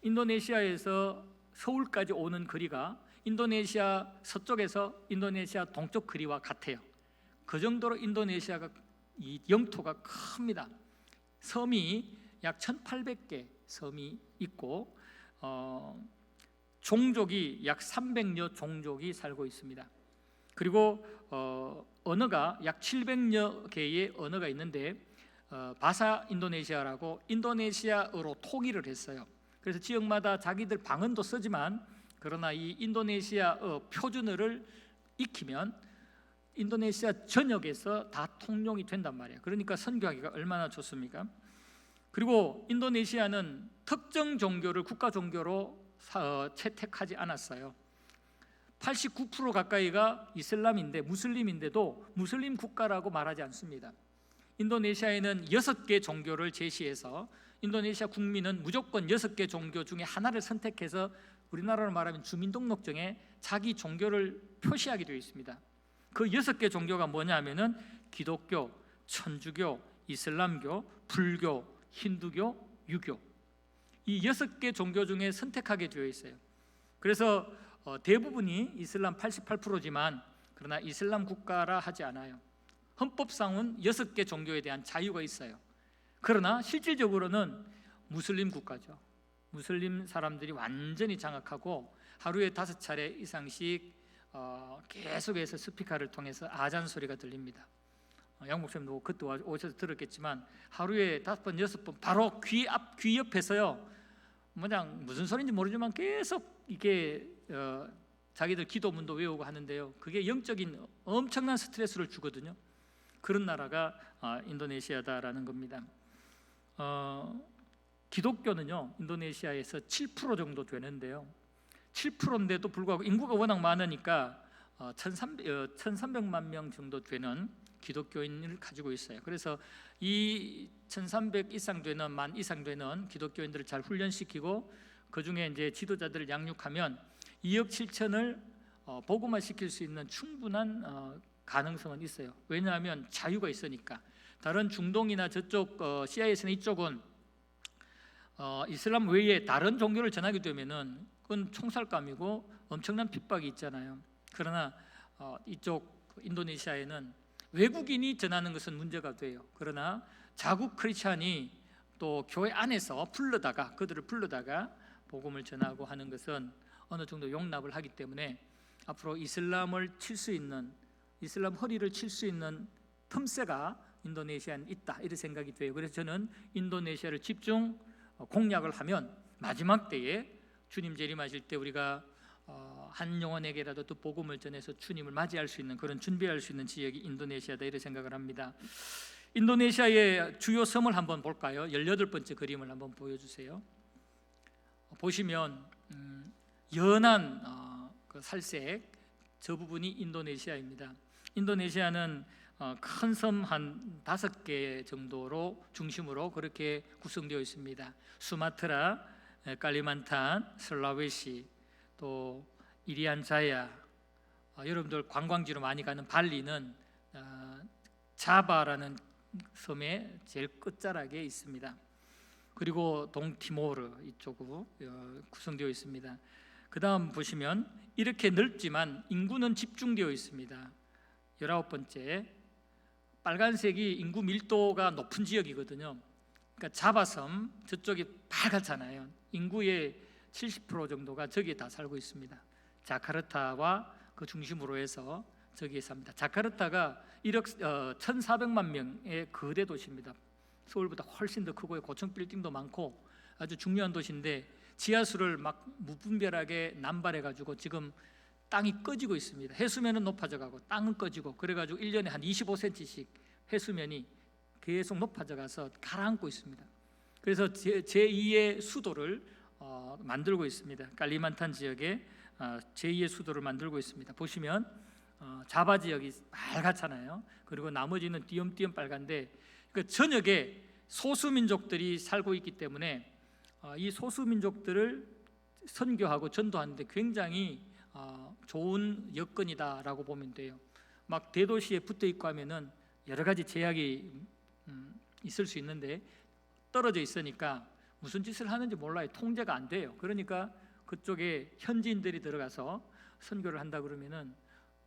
인도네시아에서 서울까지 오는 거리가 인도네시아 서쪽에서 인도네시아 동쪽 거리와 같아요. 그 정도로 인도네시아가 이 영토가 큽니다. 섬이 약 1,800개 섬이 있고 종족이 약 300여 종족이 살고 있습니다. 그리고 언어가 약 700여 개의 언어가 있는데 바사 인도네시아라고 인도네시아어로 통일을 했어요. 그래서 지역마다 자기들 방언도 쓰지만 그러나 이 인도네시아어 표준어를 익히면 인도네시아 전역에서 다 통용이 된단 말이에요. 그러니까 선교하기가 얼마나 좋습니까? 그리고 인도네시아는 특정 종교를 국가 종교로 채택하지 않았어요. 89% 가까이가 이슬람인데 무슬림인데도 무슬림 국가라고 말하지 않습니다. 인도네시아에는 6개 종교를 제시해서 인도네시아 국민은 무조건 6개 종교 중에 하나를 선택해서 우리나라로 말하면 주민등록증에 자기 종교를 표시하게 되어 있습니다. 그 6개 종교가 뭐냐면은 기독교, 천주교, 이슬람교, 불교, 힌두교, 유교, 이 6개 종교 중에 선택하게 되어 있어요. 그래서 대부분이 이슬람 88%지만 그러나 이슬람 국가라 하지 않아요. 헌법상은 6개 종교에 대한 자유가 있어요. 그러나 실질적으로는 무슬림 국가죠. 무슬림 사람들이 완전히 장악하고 하루에 5차례 이상씩 계속해서 스피커를 통해서 아잔 소리가 들립니다. 양 목사님도 그때 오셔서 들었겠지만 하루에 5번, 6번 바로 귀 옆에서요. 그냥 무슨 소리인지 모르지만 계속 이게 자기들 기도문도 외우고 하는데요. 그게 영적인 엄청난 스트레스를 주거든요. 그런 나라가 인도네시아다라는 겁니다. 기독교는요 인도네시아에서 7% 정도 되는데요. 7%인데도 불구하고 인구가 워낙 많으니까 1,300만 명 정도 되는 기독교인을 가지고 있어요. 그래서 이 1,300 이상 되는 만 이상 되는 기독교인들을 잘 훈련시키고 그 중에 이제 지도자들을 양육하면 2억 7천을 복음화시킬 수 있는 충분한 가능성은 있어요. 왜냐하면 자유가 있으니까. 다른 중동이나 저쪽 CIS는 이쪽은 이슬람 외에 다른 종교를 전하게 되면은 그건 총살감이고 엄청난 핍박이 있잖아요. 그러나 이쪽 인도네시아에는 외국인이 전하는 것은 문제가 돼요. 그러나 자국 크리스찬이 또 교회 안에서 그들을 불러다가 복음을 전하고 하는 것은 어느 정도 용납을 하기 때문에 앞으로 이슬람을 칠 수 있는, 이슬람 허리를 칠 수 있는 틈새가 인도네시아에 있다, 이런 생각이 돼요. 그래서 저는 인도네시아를 집중 공략을 하면 마지막 때에 주님 재림하실 때 우리가 한 영혼에게라도 또 복음을 전해서 주님을 맞이할 수 있는, 그런 준비할 수 있는 지역이 인도네시아다, 이런 생각을 합니다. 인도네시아의 주요 섬을 한번 볼까요? 18번째 그림을 한번 보여주세요. 보시면 연한 그 살색, 저 부분이 인도네시아입니다. 인도네시아는 큰 섬 한 5개 정도로 중심으로 그렇게 구성되어 있습니다. 수마트라, 칼리만탄, 슬라웨시, 또 이리안 자야, 여러분들 관광지로 많이 가는 발리는 자바라는 섬의 제일 끝자락에 있습니다. 그리고 동티모르 이쪽으로 구성되어 있습니다. 그 다음 보시면 이렇게 넓지만 인구는 집중되어 있습니다. 19번째 빨간색이 인구 밀도가 높은 지역이거든요. 그러니까 자바섬 저쪽이 빨갛잖아요. 인구의 70% 정도가 저기에 다 살고 있습니다. 자카르타와 그 중심으로 해서 저기에 삽니다. 자카르타가 1,400만 명의 거대 도시입니다. 서울보다 훨씬 더 크고 고층 빌딩도 많고 아주 중요한 도시인데 지하수를 막 무분별하게 남발해 가지고 지금 땅이 꺼지고 있습니다. 해수면은 높아져 가고 땅은 꺼지고, 그래가지고 1년에 한 25cm씩 해수면이 계속 높아져 가서 가라앉고 있습니다. 그래서 제2의 수도를 만들고 있습니다. 깔리만탄 지역에 제2의 수도를 만들고 있습니다. 보시면 자바 지역이 빨갛잖아요. 그리고 나머지는 띄엄띄엄 빨간데, 그 전역에 소수민족들이 살고 있기 때문에 이 소수민족들을 선교하고 전도하는데 굉장히 좋은 여건이다라고 보면 돼요. 막 대도시에 붙어 있고 하면은 여러 가지 제약이 있을 수 있는데, 떨어져 있으니까 무슨 짓을 하는지 몰라요. 통제가 안 돼요. 그러니까 그쪽에 현지인들이 들어가서 선교를 한다 그러면은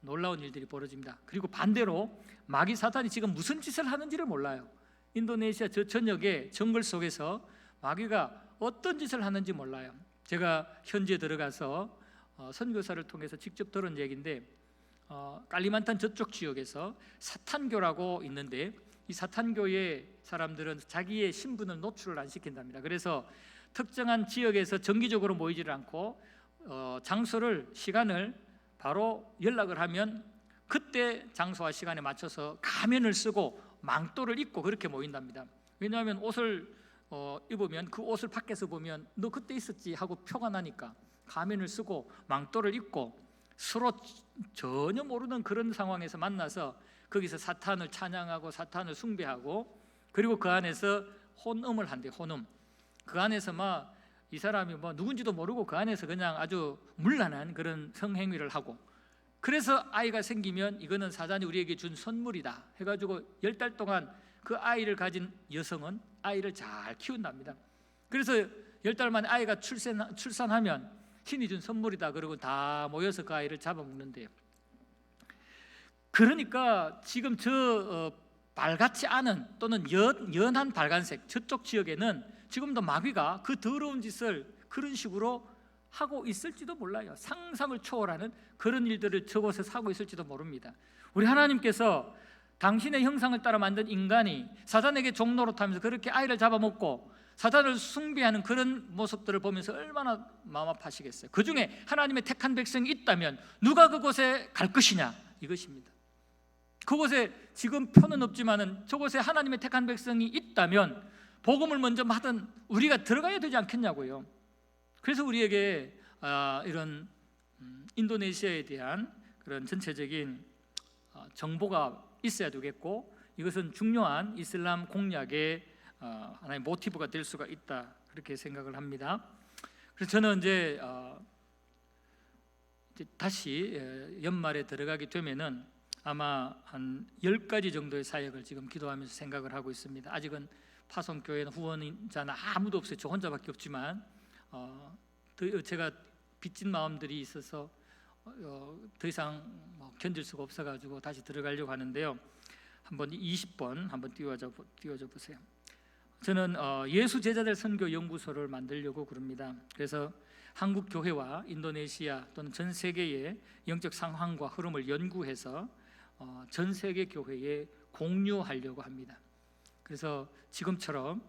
놀라운 일들이 벌어집니다. 그리고 반대로 마귀 사탄이 지금 무슨 짓을 하는지를 몰라요. 인도네시아 저 전역의 정글 속에서 마귀가 어떤 짓을 하는지 몰라요. 제가 현지에 들어가서 선교사를 통해서 직접 들은 얘기인데, 깔리만탄 저쪽 지역에서 사탄교라고 있는데, 이 사탄교의 사람들은 자기의 신분을 노출을 안 시킨답니다. 그래서 특정한 지역에서 정기적으로 모이지를 않고 장소를, 시간을 바로 연락을 하면 그때 장소와 시간에 맞춰서 가면을 쓰고 망토를 입고 그렇게 모인답니다. 왜냐하면 옷을 입으면 그 옷을 밖에서 보면 너 그때 있었지 하고 표가 나니까 가면을 쓰고 망토를 입고 서로 전혀 모르는 그런 상황에서 만나서 거기서 사탄을 찬양하고 사탄을 숭배하고, 그리고 그 안에서 혼음을 한대. 혼음. 그 안에서 막 이 사람이 뭐 누군지도 모르고 그 안에서 그냥 아주 문란한 그런 성행위를 하고, 그래서 아이가 생기면 이거는 사단이 우리에게 준 선물이다 해가지고 10달 동안 그 아이를 가진 여성은 아이를 잘 키운답니다. 그래서 10달 만에 아이가 출산하면 신이 준 선물이다 그러고 다 모여서 그 아이를 잡아먹는데요. 그러니까 지금 저 빨갛지 않은 또는 연한 빨간색 저쪽 지역에는 지금도 마귀가 그 더러운 짓을 그런 식으로 하고 있을지도 몰라요. 상상을 초월하는 그런 일들을 저곳에서 하고 있을지도 모릅니다. 우리 하나님께서 당신의 형상을 따라 만든 인간이 사단에게 종노릇하면서 그렇게 아이를 잡아먹고 사단을 숭배하는 그런 모습들을 보면서 얼마나 마음 아파하시겠어요. 그 중에 하나님의 택한 백성이 있다면 누가 그곳에 갈 것이냐, 이것입니다. 그곳에 지금 표는 없지만은 저곳에 하나님의 택한 백성이 있다면 복음을 먼저 하던 우리가 들어가야 되지 않겠냐고요. 그래서 우리에게 이런 인도네시아에 대한 그런 전체적인 정보가 있어야 되겠고, 이것은 중요한 이슬람 공략의 하나의 모티브가 될 수가 있다, 그렇게 생각을 합니다. 그래서 저는 이제 다시 연말에 들어가게 되면은 아마 한 10가지 정도의 사역을 지금 기도하면서 생각을 하고 있습니다. 아직은 파송교회는 후원자는 아무도 없어요. 저 혼자밖에 없지만 제가 빚진 마음들이 있어서 더 이상 견딜 수가 없어가지고 다시 들어가려고 하는데요. 한번 20번 한번 띄워줘 보세요. 저는 예수 제자들 선교 연구소를 만들려고 그럽니다. 그래서 한국 교회와 인도네시아 또는 전 세계의 영적 상황과 흐름을 연구해서 전 세계 교회에 공유하려고 합니다. 그래서 지금처럼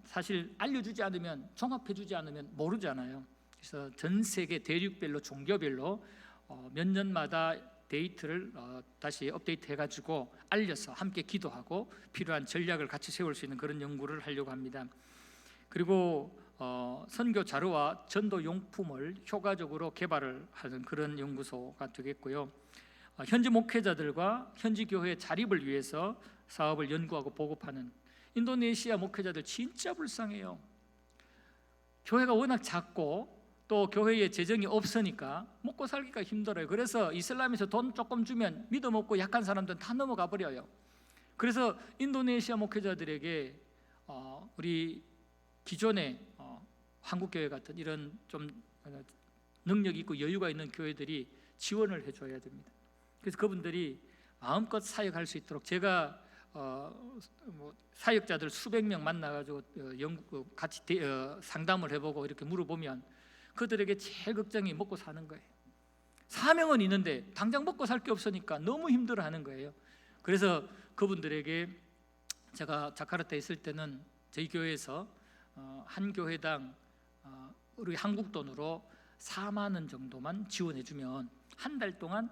사실 알려주지 않으면, 종합해주지 않으면 모르잖아요. 그래서 전 세계 대륙별로, 종교별로 몇 년마다 데이트를 다시 업데이트 해가지고 알려서 함께 기도하고 필요한 전략을 같이 세울 수 있는 그런 연구를 하려고 합니다. 그리고 선교 자료와 전도 용품을 효과적으로 개발을 하는 그런 연구소가 되겠고요. 현지 목회자들과 현지 교회의 자립을 위해서 사업을 연구하고 보급하는, 인도네시아 목회자들 진짜 불쌍해요. 교회가 워낙 작고 또 교회에 재정이 없으니까 먹고 살기가 힘들어요. 그래서 이슬람에서 돈 조금 주면 믿음 없고 약한 사람들은 다 넘어가 버려요. 그래서 인도네시아 목회자들에게 우리 기존의 한국 교회 같은 이런 좀 능력 있고 여유가 있는 교회들이 지원을 해줘야 됩니다. 그래서 그분들이 마음껏 사역할 수 있도록 제가 사역자들 수백 명 만나가지고 같이 상담을 해보고 이렇게 물어보면 그들에게 제일 걱정이 먹고 사는 거예요. 사명은 있는데 당장 먹고 살 게 없으니까 너무 힘들어하는 거예요. 그래서 그분들에게 제가 자카르타에 있을 때는 저희 교회에서 한 교회당 우리 한국 돈으로 4만 원 정도만 지원해주면 한 달 동안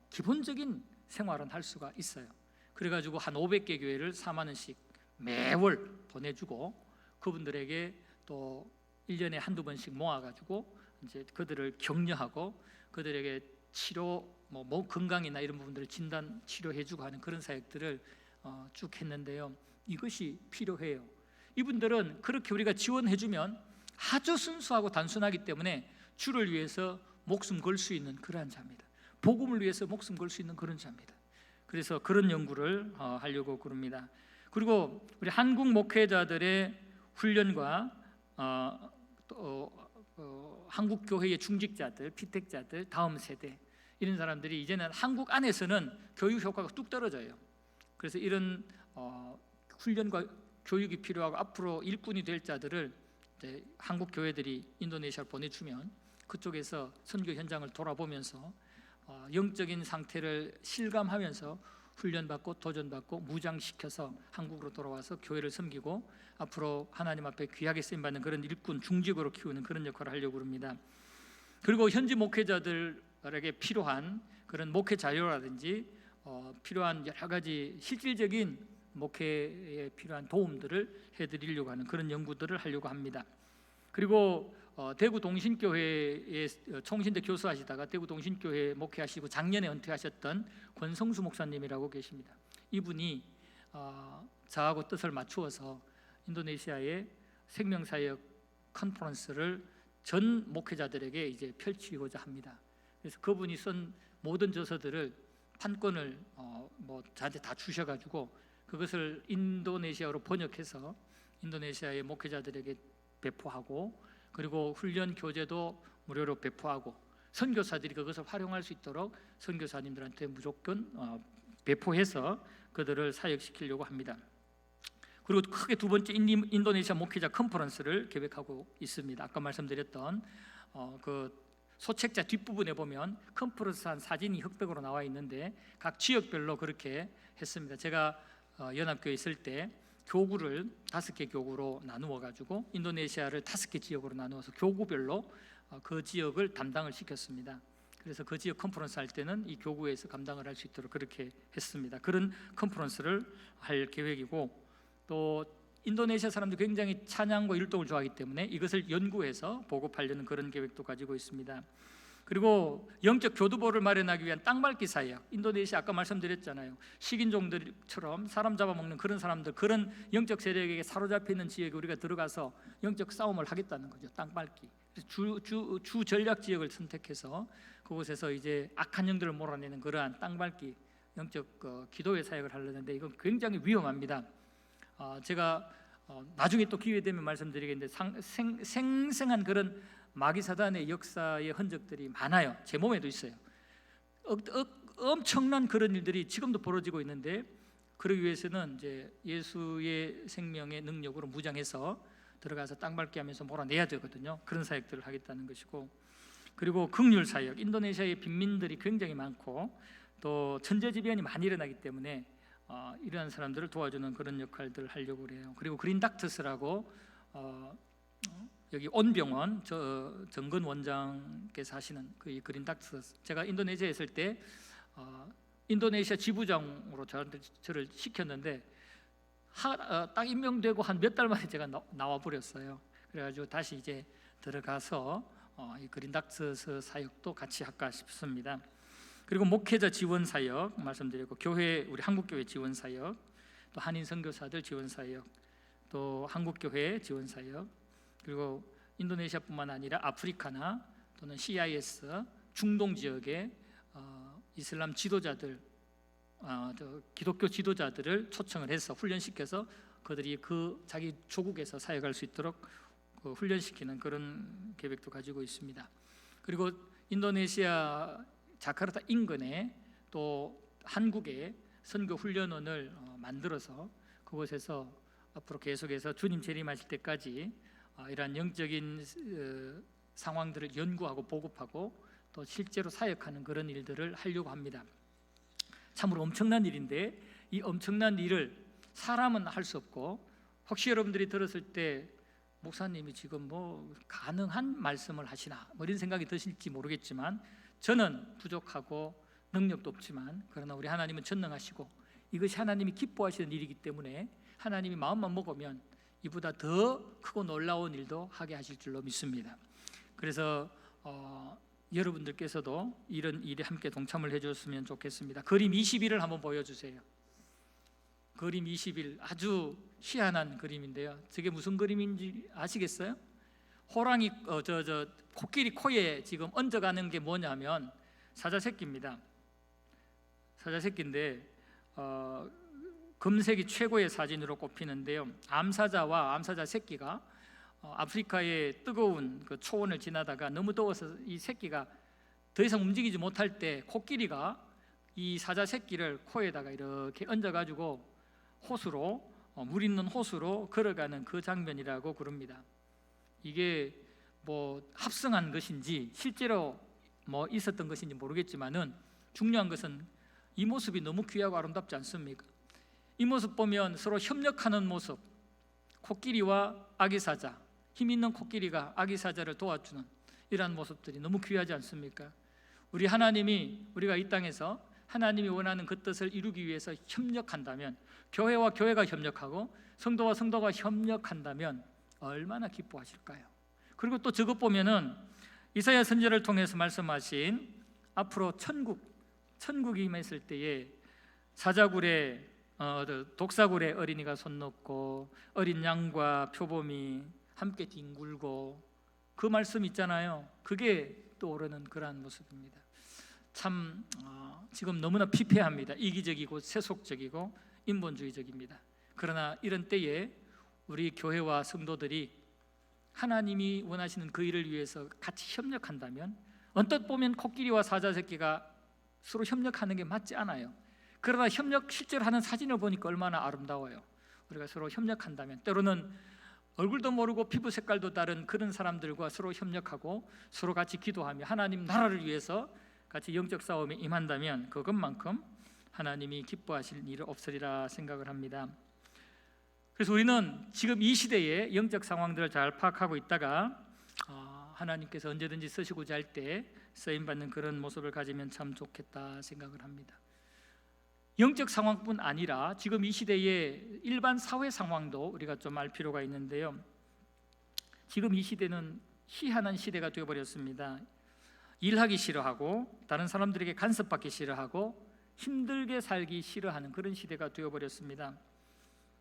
기본적인 생활은 할 수가 있어요. 그래가지고 한 500개 교회를 4만 원씩 매월 보내주고 그분들에게 또 1년에 한두 번씩 모아가지고 이제 그들을 격려하고 그들에게 치료, 뭐 건강이나 이런 부분들을 진단 치료해주고 하는 그런 사역들을 쭉 했는데요. 이것이 필요해요. 이분들은 그렇게 우리가 지원해주면 아주 순수하고 단순하기 때문에 주를 위해서 목숨 걸 수 있는 그러한 자입니다. 복음을 위해서 목숨 걸 수 있는 그런 자입니다. 그래서 그런 연구를 하려고 그럽니다. 그리고 우리 한국 목회자들의 훈련과 한국 교회의 중직자들, 피택자들, 다음 세대 이런 사람들이 이제는 한국 안에서는 교육 효과가 뚝 떨어져요. 그래서 이런 훈련과 교육이 필요하고 앞으로 일꾼이 될 자들을 이제 한국 교회들이 인도네시아를 보내주면 그쪽에서 선교 현장을 돌아보면서 영적인 상태를 실감하면서 훈련받고 도전받고 무장시켜서 한국으로 돌아와서 교회를 섬기고 앞으로 하나님 앞에 귀하게 쓰임받는 그런 일꾼 중직으로 키우는 그런 역할을 하려고 합니다. 그리고 현지 목회자들에게 필요한 그런 목회 자료라든지 필요한 여러 가지 실질적인 목회에 필요한 도움들을 해드리려고 하는 그런 연구들을 하려고 합니다. 그리고 대구 동신교회에 총신대 교수하시다가 대구 동신교회 목회하시고 작년에 은퇴하셨던 권성수 목사님이라고 계십니다. 이분이 저하고 뜻을 맞추어서 인도네시아의 생명사역 컨퍼런스를 전 목회자들에게 이제 펼치고자 합니다. 그래서 그분이 쓴 모든 저서들을 판권을 저한테 다 주셔가지고 그것을 인도네시아로 번역해서 인도네시아의 목회자들에게 배포하고 그리고 훈련 교재도 무료로 배포하고 선교사들이 그것을 활용할 수 있도록 선교사님들한테 무조건 배포해서 그들을 사역시키려고 합니다. 그리고 크게 두 번째 인도네시아 목회자 컨퍼런스를 계획하고 있습니다. 아까 말씀드렸던 그 소책자 뒷부분에 보면 컨퍼런스한 사진이 흑백으로 나와 있는데 각 지역별로 그렇게 했습니다. 제가 연합교회 있을 때 교구를 5개 교구로 나누어 가지고 인도네시아를 5개 지역으로 나누어서 교구별로 그 지역을 담당을 시켰습니다. 그래서 그 지역 컨퍼런스 할 때는 이 교구에서 감당을 할 수 있도록 그렇게 했습니다. 그런 컨퍼런스를 할 계획이고 또 인도네시아 사람들이 굉장히 찬양과 율동을 좋아하기 때문에 이것을 연구해서 보급하려는 그런 계획도 가지고 있습니다. 그리고 영적 교두보를 마련하기 위한 땅밟기 사역, 인도네시아 아까 말씀드렸잖아요. 식인종들처럼 사람 잡아먹는 그런 사람들, 그런 영적 세력에게 사로잡혀 있는 지역에 우리가 들어가서 영적 싸움을 하겠다는 거죠. 땅밟기. 주 전략 지역을 선택해서 그곳에서 이제 악한 영들을 몰아내는 그러한 땅밟기 영적 기도의 사역을 하려는데 이건 굉장히 위험합니다. 제가 나중에 또 기회 되면 말씀드리겠는데 생생한 그런 마귀 사단의 역사의 흔적들이 많아요. 제 몸에도 있어요. 엄청난 그런 일들이 지금도 벌어지고 있는데 그러기 위해서는 이제 예수의 생명의 능력으로 무장해서 들어가서 땅밟기 하면서 몰아내야 되거든요. 그런 사역들을 하겠다는 것이고 그리고 긍휼 사역, 인도네시아의 빈민들이 굉장히 많고 또 천재지변이 많이 일어나기 때문에 이러한 사람들을 도와주는 그런 역할들을 하려고 그래요. 그리고 그린 닥터스라고 여기 온병원 정근 원장께서 하시는 그 그린 닥터스, 제가 인도네시아에 있을 때 인도네시아 지부장으로 저를 시켰는데 딱 임명되고 한 몇 달 만에 제가 나와 버렸어요. 그래가지고 다시 이제 들어가서 이 그린 닥터스 사역도 같이 할까 싶습니다. 그리고 목회자 지원 사역 말씀드리고 교회 우리 한국 교회 지원 사역, 또 한인 선교사들 지원 사역, 또 한국 교회 지원 사역, 그리고 인도네시아뿐만 아니라 아프리카나 또는 CIS 중동 지역의 이슬람 지도자들, 기독교 지도자들을 초청을 해서 훈련시켜서 그들이 그 자기 조국에서 사역할 수 있도록 훈련시키는 그런 계획도 가지고 있습니다. 그리고 인도네시아 자카르타 인근에 또 한국의 선교 훈련원을 만들어서 그곳에서 앞으로 계속해서 주님 재림하실 때까지 이러한 영적인 상황들을 연구하고 보급하고 또 실제로 사역하는 그런 일들을 하려고 합니다. 참으로 엄청난 일인데 이 엄청난 일을 사람은 할 수 없고 혹시 여러분들이 들었을 때 목사님이 지금 뭐 가능한 말씀을 하시나 뭐 이런 생각이 드실지 모르겠지만 저는 부족하고 능력도 없지만 그러나 우리 하나님은 전능하시고 이것이 하나님이 기뻐하시는 일이기 때문에 하나님이 마음만 먹으면 이보다 더 크고 놀라운 일도 하게 하실 줄로 믿습니다. 그래서 여러분들께서도 이런 일에 함께 동참을 해주셨으면 좋겠습니다. 그림 21을 한번 보여주세요. 그림 21 아주 희한한 그림인데요. 저게 무슨 그림인지 아시겠어요? 호랑이 코끼리 코에 지금 얹어가는 게 뭐냐면 사자새끼입니다. 사자새끼인데 금색이 최고의 사진으로 꼽히는데요. 암사자와 암사자 새끼가 아프리카의 뜨거운 그 초원을 지나다가 너무 더워서 이 새끼가 더 이상 움직이지 못할 때 코끼리가 이 사자 새끼를 코에다가 이렇게 얹어가지고 호수로 물 있는 호수로 걸어가는 그 장면이라고 그럽니다. 이게 뭐 합성한 것인지 실제로 뭐 있었던 것인지 모르겠지만은 중요한 것은 이 모습이 너무 귀하고 아름답지 않습니까? 이 모습 보면 서로 협력하는 모습, 코끼리와 아기 사자, 힘 있는 코끼리가 아기 사자를 도와주는 이러한 모습들이 너무 귀하지 않습니까? 우리 하나님이 우리가 이 땅에서 하나님이 원하는 그 뜻을 이루기 위해서 협력한다면, 교회와 교회가 협력하고 성도와 성도가 협력한다면 얼마나 기뻐하실까요? 그리고 또 저것 보면은 이사야 선지자를 통해서 말씀하신 앞으로 천국이 임했을 때에 사자굴에 독사굴에 어린이가 손 놓고 어린 양과 표범이 함께 뒹굴고 그 말씀 있잖아요. 그게 떠오르는 그러한 모습입니다. 참 지금 너무나 피폐합니다. 이기적이고 세속적이고 인본주의적입니다. 그러나 이런 때에 우리 교회와 성도들이 하나님이 원하시는 그 일을 위해서 같이 협력한다면, 언뜻 보면 코끼리와 사자새끼가 서로 협력하는 게 맞지 않아요. 그러나 협력 실제로 하는 사진을 보니까 얼마나 아름다워요. 우리가 서로 협력한다면, 때로는 얼굴도 모르고 피부 색깔도 다른 그런 사람들과 서로 협력하고 서로 같이 기도하며 하나님 나라를 위해서 같이 영적 싸움에 임한다면 그것만큼 하나님이 기뻐하실 일은 없으리라 생각을 합니다. 그래서 우리는 지금 이 시대의 영적 상황들을 잘 파악하고 있다가 하나님께서 언제든지 쓰시고자 할 때 쓰임받는 그런 모습을 가지면 참 좋겠다 생각을 합니다. 영적 상황뿐 아니라 지금 이 시대의 일반 사회 상황도 우리가 좀 알 필요가 있는데요. 지금 이 시대는 희한한 시대가 되어버렸습니다. 일하기 싫어하고 다른 사람들에게 간섭받기 싫어하고 힘들게 살기 싫어하는 그런 시대가 되어버렸습니다.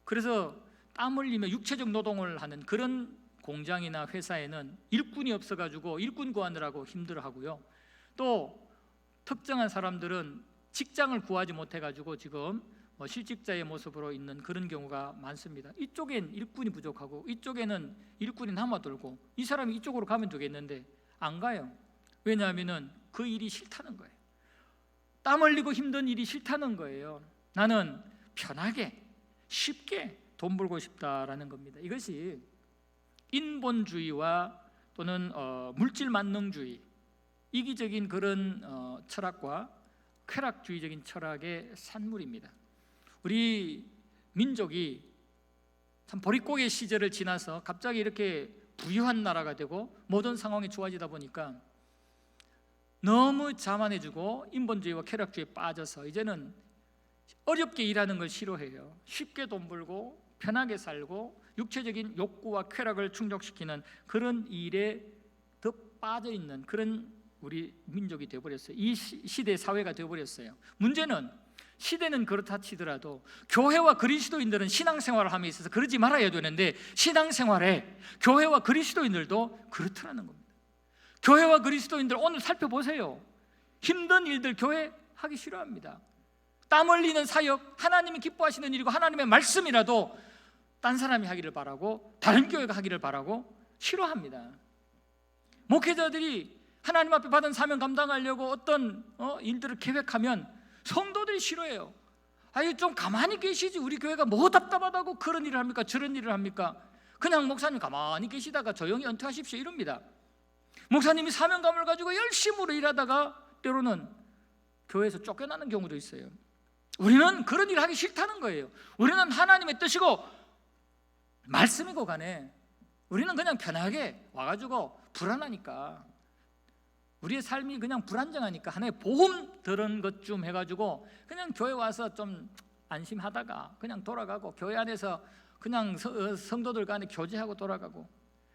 그래서 땀 흘리며 육체적 노동을 하는 그런 공장이나 회사에는 일꾼이 없어가지고 일꾼 구하느라고 힘들어하고요. 또 특정한 사람들은 직장을 구하지 못해가지고 지금 실직자의 모습으로 있는 그런 경우가 많습니다. 이쪽엔 일꾼이 부족하고 이쪽에는 일꾼이 남아돌고 이 사람이 이쪽으로 가면 되겠는데 안 가요. 왜냐하면 그 일이 싫다는 거예요. 땀 흘리고 힘든 일이 싫다는 거예요. 나는 편하게 쉽게 돈 벌고 싶다라는 겁니다. 이것이 인본주의와 또는 물질 만능주의, 이기적인 그런 철학과 쾌락주의적인 철학의 산물입니다. 우리 민족이 참 보릿고개 시절을 지나서 갑자기 이렇게 부유한 나라가 되고 모든 상황이 좋아지다 보니까 너무 자만해지고 인본주의와 쾌락주의에 빠져서 이제는 어렵게 일하는 걸 싫어해요. 쉽게 돈 벌고 편하게 살고 육체적인 욕구와 쾌락을 충족시키는 그런 일에 더 빠져있는 그런 우리 민족이 되어버렸어요. 이 시대의 사회가 되어버렸어요. 문제는 시대는 그렇다 치더라도 교회와 그리스도인들은 신앙생활을 함에 있어서 그러지 말아야 되는데 신앙생활에 교회와 그리스도인들도 그렇더라는 겁니다. 교회와 그리스도인들 오늘 살펴보세요. 힘든 일들 교회 하기 싫어합니다. 땀 흘리는 사역, 하나님이 기뻐하시는 일이고 하나님의 말씀이라도 딴 사람이 하기를 바라고 다른 교회가 하기를 바라고 싫어합니다. 목회자들이 하나님 앞에 받은 사명 감당하려고 어떤 일들을 계획하면 성도들이 싫어해요. 아니 좀 가만히 계시지, 우리 교회가 뭐 답답하다고 그런 일을 합니까? 저런 일을 합니까? 그냥 목사님 가만히 계시다가 조용히 은퇴하십시오 이럽니다. 목사님이 사명감을 가지고 열심으로 일하다가 때로는 교회에서 쫓겨나는 경우도 있어요. 우리는 그런 일을 하기 싫다는 거예요. 우리는 하나님의 뜻이고 말씀이고 간에 우리는 그냥 편하게 와가지고 불안하니까, 우리의 삶이 그냥 불안정하니까 하나의 보험 들은 것 좀 해가지고 그냥 교회 와서 좀 안심하다가 그냥 돌아가고, 교회 안에서 그냥 성도들 간에 교제하고 돌아가고,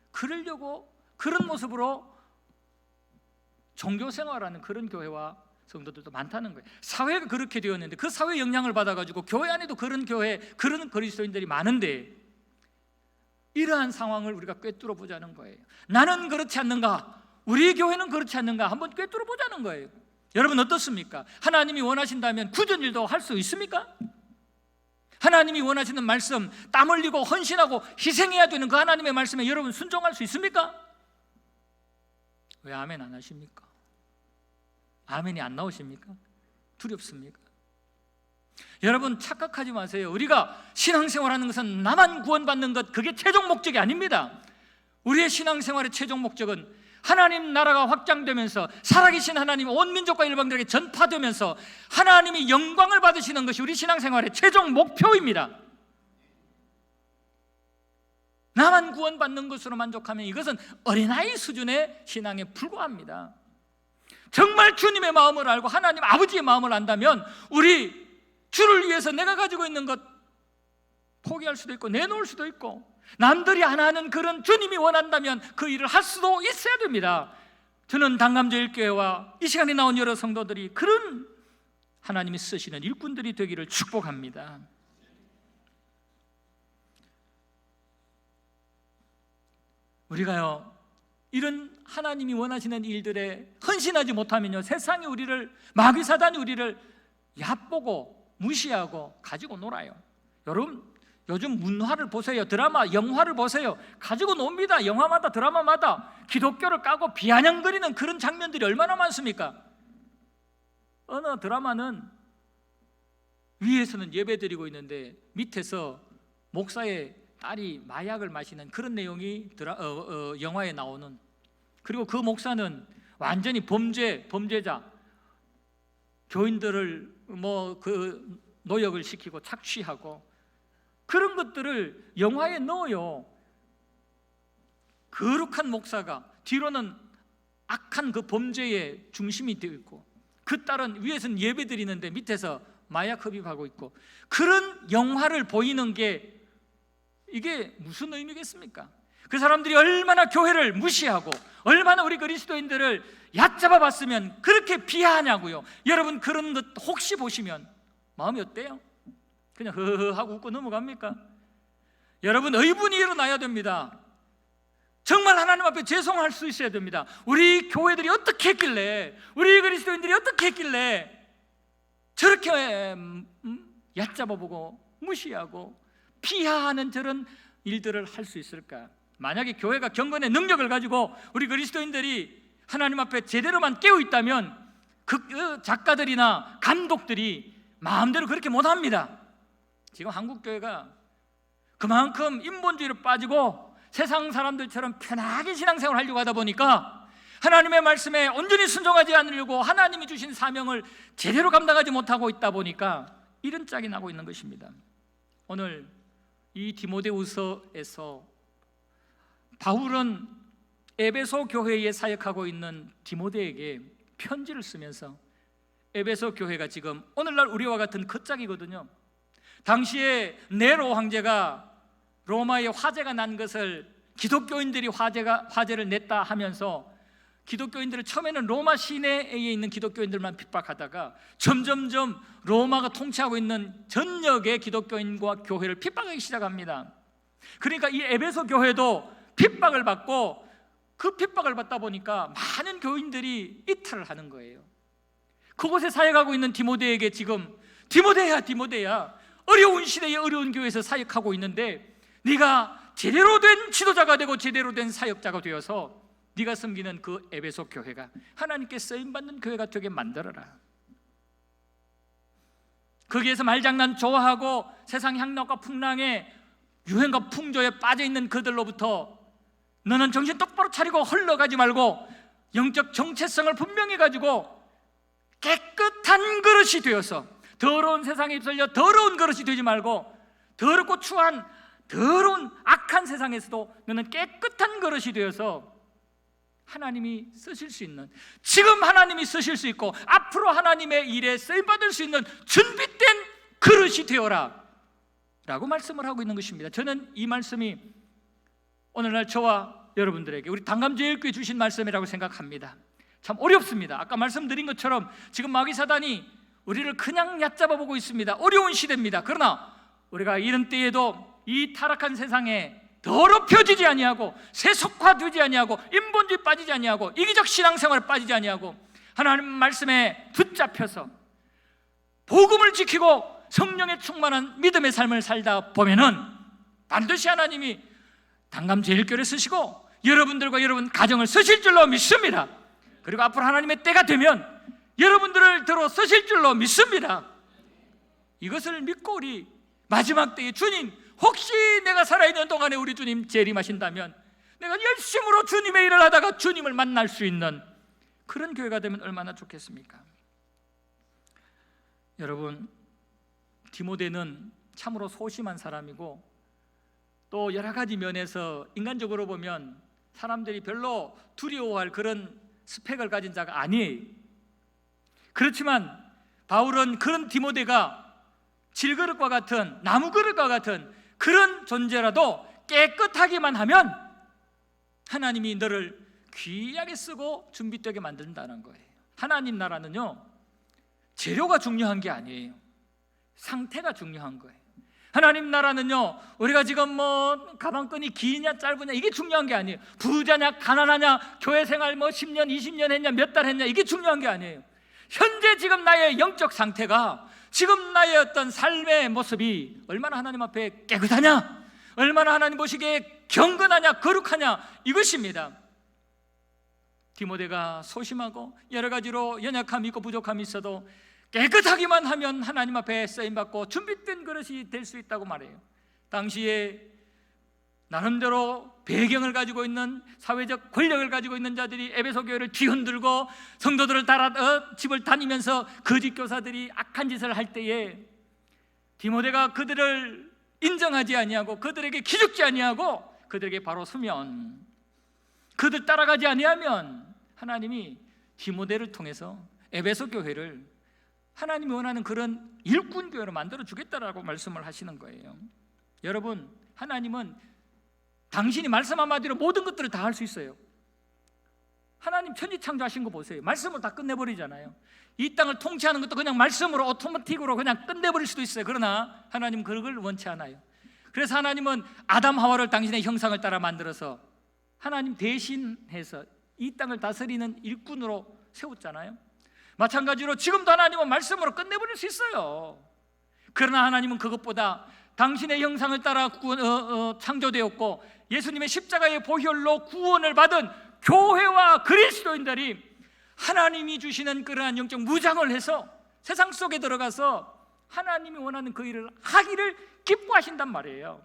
그러려고 그런 모습으로 종교 생활하는 그런 교회와 성도들도 많다는 거예요. 사회가 그렇게 되었는데 그 사회 영향을 받아가지고 교회 안에도 그런 교회, 그런 그리스도인들이 많은데, 이러한 상황을 우리가 꿰뚫어 보자는 거예요. 나는 그렇지 않는가? 우리 교회는 그렇지 않는가? 한번 꿰뚫어 보자는 거예요. 여러분 어떻습니까? 하나님이 원하신다면 굳은 일도 할 수 있습니까? 하나님이 원하시는 말씀, 땀 흘리고 헌신하고 희생해야 되는 그 하나님의 말씀에 여러분 순종할 수 있습니까? 왜 아멘 안 하십니까? 아멘이 안 나오십니까? 두렵습니까? 여러분 착각하지 마세요. 우리가 신앙생활하는 것은 나만 구원받는 것, 그게 최종 목적이 아닙니다. 우리의 신앙생활의 최종 목적은 하나님 나라가 확장되면서 살아계신 하나님이 온 민족과 일방들에게 전파되면서 하나님이 영광을 받으시는 것이 우리 신앙생활의 최종 목표입니다. 나만 구원받는 것으로 만족하면 이것은 어린아이 수준의 신앙에 불과합니다. 정말 주님의 마음을 알고 하나님 아버지의 마음을 안다면 우리 주를 위해서 내가 가지고 있는 것 포기할 수도 있고 내놓을 수도 있고, 남들이 안 하는 그런 주님이 원한다면 그 일을 할 수도 있어야 됩니다. 저는 당감제일교회와 이 시간에 나온 여러 성도들이 그런 하나님이 쓰시는 일꾼들이 되기를 축복합니다. 우리가요 이런 하나님이 원하시는 일들에 헌신하지 못하면요, 세상이 우리를, 마귀 사단이 우리를 얕보고 무시하고 가지고 놀아요. 여러분 요즘 문화를 보세요. 드라마, 영화를 보세요. 가지고 놉니다. 영화마다 드라마마다 기독교를 까고 비아냥거리는 그런 장면들이 얼마나 많습니까? 어느 드라마는 위에서는 예배드리고 있는데 밑에서 목사의 딸이 마약을 마시는 그런 내용이 영화에 나오는, 그리고 그 목사는 완전히 범죄자, 교인들을 노역을 시키고 착취하고 그런 것들을 영화에 넣어요. 거룩한 목사가 뒤로는 악한 그 범죄의 중심이 되어 있고, 그 딸은 위에서는 예배드리는데 밑에서 마약 흡입하고 있고, 그런 영화를 보이는 게 이게 무슨 의미겠습니까? 그 사람들이 얼마나 교회를 무시하고 얼마나 우리 그리스도인들을 얕잡아 봤으면 그렇게 비하하냐고요. 여러분 그런 것 혹시 보시면 마음이 어때요? 그냥 허허 하고 웃고 넘어갑니까? 여러분 의분이 일어나야 됩니다. 정말 하나님 앞에 죄송할 수 있어야 됩니다. 우리 교회들이 어떻게 했길래, 우리 그리스도인들이 어떻게 했길래 저렇게 얕잡아보고 무시하고 비하하는 저런 일들을 할 수 있을까? 만약에 교회가 경건의 능력을 가지고 우리 그리스도인들이 하나님 앞에 제대로만 깨어 있다면 그 작가들이나 감독들이 마음대로 그렇게 못합니다. 지금 한국 교회가 그만큼 인본주의로 빠지고 세상 사람들처럼 편하게 신앙생활을 하려고 하다 보니까 하나님의 말씀에 온전히 순종하지 않으려고 하나님이 주신 사명을 제대로 감당하지 못하고 있다 보니까 이런 짝이 나고 있는 것입니다. 오늘 이 디모데후서에서 바울은 에베소 교회에 사역하고 있는 디모데에게 편지를 쓰면서, 에베소 교회가 지금 오늘날 우리와 같은 겉짝이거든요. 당시에 네로 황제가 로마에 화재가 난 것을 기독교인들이 화재를 냈다 하면서 기독교인들을 처음에는 로마 시내에 있는 기독교인들만 핍박하다가 점점점 로마가 통치하고 있는 전역의 기독교인과 교회를 핍박하기 시작합니다. 그러니까 이 에베소 교회도 핍박을 받고, 그 핍박을 받다 보니까 많은 교인들이 이탈을 하는 거예요. 그곳에 사역하고 있는 디모데에게 지금 디모데야 어려운 시대에 어려운 교회에서 사역하고 있는데 네가 제대로 된 지도자가 되고 제대로 된 사역자가 되어서 네가 섬기는 그 에베소 교회가 하나님께 쓰임받는 교회가 되게 만들어라. 거기에서 말장난 좋아하고 세상 향락과 풍랑에 유행과 풍조에 빠져있는 그들로부터 너는 정신 똑바로 차리고 흘러가지 말고 영적 정체성을 분명히 가지고 깨끗한 그릇이 되어서 더러운 세상에 휩쓸려 더러운 그릇이 되지 말고 더럽고 추한 더러운 악한 세상에서도 너는 깨끗한 그릇이 되어서 하나님이 쓰실 수 있는, 지금 하나님이 쓰실 수 있고 앞으로 하나님의 일에 쓰임받을 수 있는 준비된 그릇이 되어라 라고 말씀을 하고 있는 것입니다. 저는 이 말씀이 오늘날 저와 여러분들에게, 우리 단감제일교회 주신 말씀이라고 생각합니다. 참 어렵습니다. 아까 말씀드린 것처럼 지금 마귀사단이 우리를 그냥 얕잡아 보고 있습니다. 어려운 시대입니다. 그러나 우리가 이런 때에도 이 타락한 세상에 더럽혀지지 아니하고 세속화되지 아니하고 인본주의 빠지지 아니하고 이기적 신앙생활에 빠지지 아니하고 하나님 말씀에 붙잡혀서 복음을 지키고 성령에 충만한 믿음의 삶을 살다 보면은 반드시 하나님이 단감제일교회를 쓰시고 여러분들과 여러분 가정을 쓰실 줄로 믿습니다. 그리고 앞으로 하나님의 때가 되면 여러분들을 들어 쓰실 줄로 믿습니다. 이것을 믿고 우리 마지막 때에 주님, 혹시 내가 살아있는 동안에 우리 주님 재림하신다면 내가 열심으로 주님의 일을 하다가 주님을 만날 수 있는 그런 교회가 되면 얼마나 좋겠습니까? 여러분, 디모데는 참으로 소심한 사람이고 또 여러 가지 면에서 인간적으로 보면 사람들이 별로 두려워할 그런 스펙을 가진 자가 아니에요. 그렇지만 바울은 그런 디모데가 질그릇과 같은, 나무그릇과 같은 그런 존재라도 깨끗하기만 하면 하나님이 너를 귀하게 쓰고 준비되게 만든다는 거예요. 하나님 나라는요, 재료가 중요한 게 아니에요. 상태가 중요한 거예요. 하나님 나라는요, 우리가 지금 뭐 가방끈이 기냐 짧으냐 이게 중요한 게 아니에요. 부자냐 가난하냐, 교회 생활 뭐 10년 20년 했냐 몇 달 했냐 이게 중요한 게 아니에요. 현재 지금 나의 영적 상태가, 지금 나의 어떤 삶의 모습이 얼마나 하나님 앞에 깨끗하냐, 얼마나 하나님 보시기에 경건하냐 거룩하냐, 이것입니다. 디모데가 소심하고 여러 가지로 연약함이 있고 부족함이 있어도 깨끗하기만 하면 하나님 앞에 쓰임받고 준비된 그릇이 될 수 있다고 말해요. 당시에 나름대로 배경을 가지고 있는, 사회적 권력을 가지고 있는 자들이 에베소 교회를 뒤흔들고 성도들을 따라 집을 다니면서 거짓 교사들이 악한 짓을 할 때에 디모데가 그들을 인정하지 아니하고 그들에게 기죽지 아니하고 그들에게 바로 서면, 그들 따라가지 아니하면 하나님이 디모데를 통해서 에베소 교회를 하나님이 원하는 그런 일꾼 교회로 만들어 주겠다라고 말씀을 하시는 거예요. 여러분, 하나님은 당신이 말씀 한마디로 모든 것들을 다 할 수 있어요. 하나님 천지창조하신 거 보세요. 말씀으로 다 끝내버리잖아요. 이 땅을 통치하는 것도 그냥 말씀으로 오토마틱으로 그냥 끝내버릴 수도 있어요. 그러나 하나님은 그걸 원치 않아요. 그래서 하나님은 아담 하와를 당신의 형상을 따라 만들어서 하나님 대신해서 이 땅을 다스리는 일꾼으로 세웠잖아요. 마찬가지로 지금도 하나님은 말씀으로 끝내버릴 수 있어요. 그러나 하나님은 그것보다 당신의 형상을 따라 창조되었고 예수님의 십자가의 보혈로 구원을 받은 교회와 그리스도인들이 하나님이 주시는 그러한 영적 무장을 해서 세상 속에 들어가서 하나님이 원하는 그 일을 하기를 기뻐하신단 말이에요.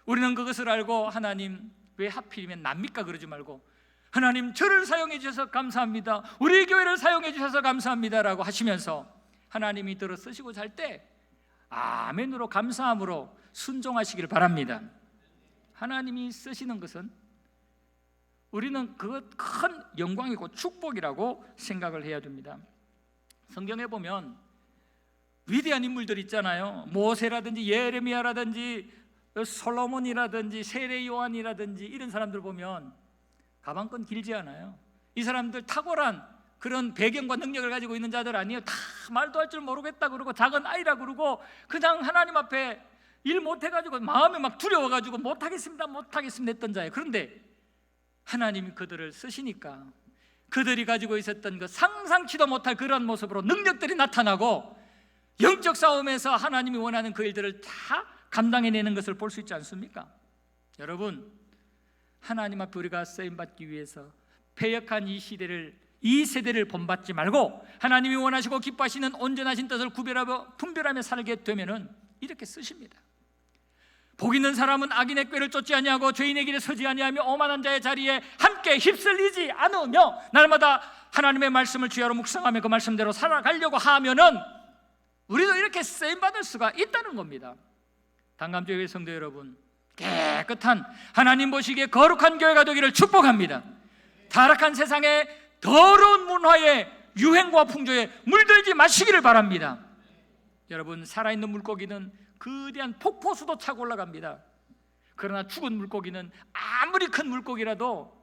우리는 그것을 알고 하나님 왜 하필이면 납니까 그러지 말고 하나님 저를 사용해 주셔서 감사합니다, 우리 교회를 사용해 주셔서 감사합니다라고 하시면서 하나님이 들어 쓰시고 잘 때 아멘으로 감사함으로 순종하시기를 바랍니다. 하나님이 쓰시는 것은 우리는 그것 큰 영광이고 축복이라고 생각을 해야 됩니다. 성경에 보면 위대한 인물들 있잖아요. 모세라든지 예레미야라든지 솔로몬이라든지 세례 요한이라든지 이런 사람들 보면 가방끈 길지 않아요. 이 사람들 탁월한 그런 배경과 능력을 가지고 있는 자들 아니에요. 다 말도 할 줄 모르겠다 그러고 작은 아이라 그러고 그냥 하나님 앞에 일 못해가지고 마음이 막 두려워가지고 못하겠습니다 했던 자예요. 그런데 하나님이 그들을 쓰시니까 그들이 가지고 있었던 그 상상치도 못할 그런 모습으로 능력들이 나타나고 영적 싸움에서 하나님이 원하는 그 일들을 다 감당해내는 것을 볼 수 있지 않습니까? 여러분, 하나님 앞에 우리가 쓰임받기 위해서 패역한 이 세대를 본받지 말고 하나님이 원하시고 기뻐하시는 온전하신 뜻을 구별하고 분별하며 살게 되면은 이렇게 쓰십니다. 복 있는 사람은 악인의 꾀를 쫓지 아니하고 죄인의 길에 서지 아니하며 오만한 자의 자리에 함께 휩쓸리지 않으며 날마다 하나님의 말씀을 주야로 묵상하며 그 말씀대로 살아가려고 하면은 우리도 이렇게 쓰임받을 수가 있다는 겁니다. 단감교회 성도 여러분, 깨끗한 하나님 보시기에 거룩한 교회가 되기를 축복합니다. 타락한 세상의 더러운 문화의 유행과 풍조에 물들지 마시기를 바랍니다. 여러분, 살아있는 물고기는 거대한 폭포수도 차고 올라갑니다. 그러나 죽은 물고기는 아무리 큰 물고기라도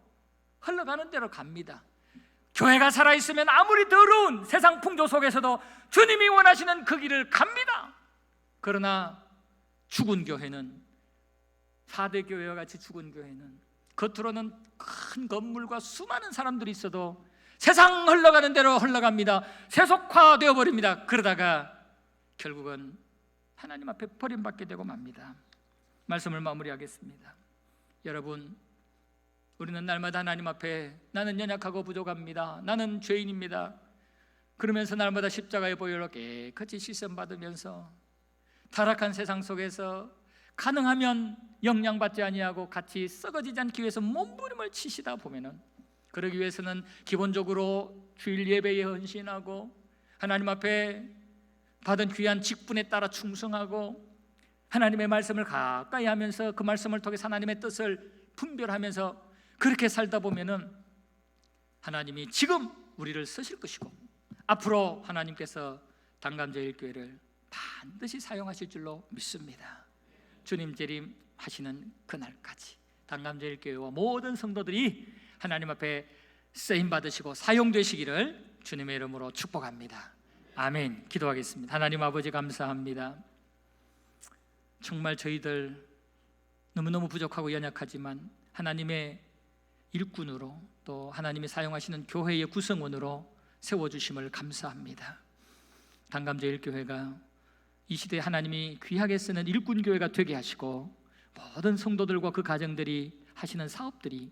흘러가는 대로 갑니다. 교회가 살아있으면 아무리 더러운 세상 풍조 속에서도 주님이 원하시는 그 길을 갑니다. 그러나 죽은 교회는, 4대 교회와 같이 죽은 교회는 겉으로는 큰 건물과 수많은 사람들이 있어도 세상 흘러가는 대로 흘러갑니다. 세속화되어 버립니다. 그러다가 결국은 하나님 앞에 버림받게 되고 맙니다. 말씀을 마무리하겠습니다. 여러분, 우리는 날마다 하나님 앞에 나는 연약하고 부족합니다, 나는 죄인입니다, 그러면서 날마다 십자가의 보혈로 깨끗이 씻음받으면서 타락한 세상 속에서 가능하면 영향받지 아니하고 같이 썩어지지 않기 위해서 몸부림을 치시다 보면은, 그러기 위해서는 기본적으로 주일 예배에 헌신하고 하나님 앞에 받은 귀한 직분에 따라 충성하고 하나님의 말씀을 가까이 하면서 그 말씀을 통해서 하나님의 뜻을 분별하면서 그렇게 살다 보면은 하나님이 지금 우리를 쓰실 것이고 앞으로 하나님께서 당감제일교회를 반드시 사용하실 줄로 믿습니다. 주님 재림하시는 그날까지 당감제일교회와 모든 성도들이 하나님 앞에 쓰임 받으시고 사용되시기를 주님의 이름으로 축복합니다. 아멘. 기도하겠습니다. 하나님 아버지, 감사합니다. 정말 저희들 너무너무 부족하고 연약하지만 하나님의 일꾼으로, 또 하나님이 사용하시는 교회의 구성원으로 세워주심을 감사합니다. 당감제일교회가 이 시대에 하나님이 귀하게 쓰는 일꾼교회가 되게 하시고 모든 성도들과 그 가정들이 하시는 사업들이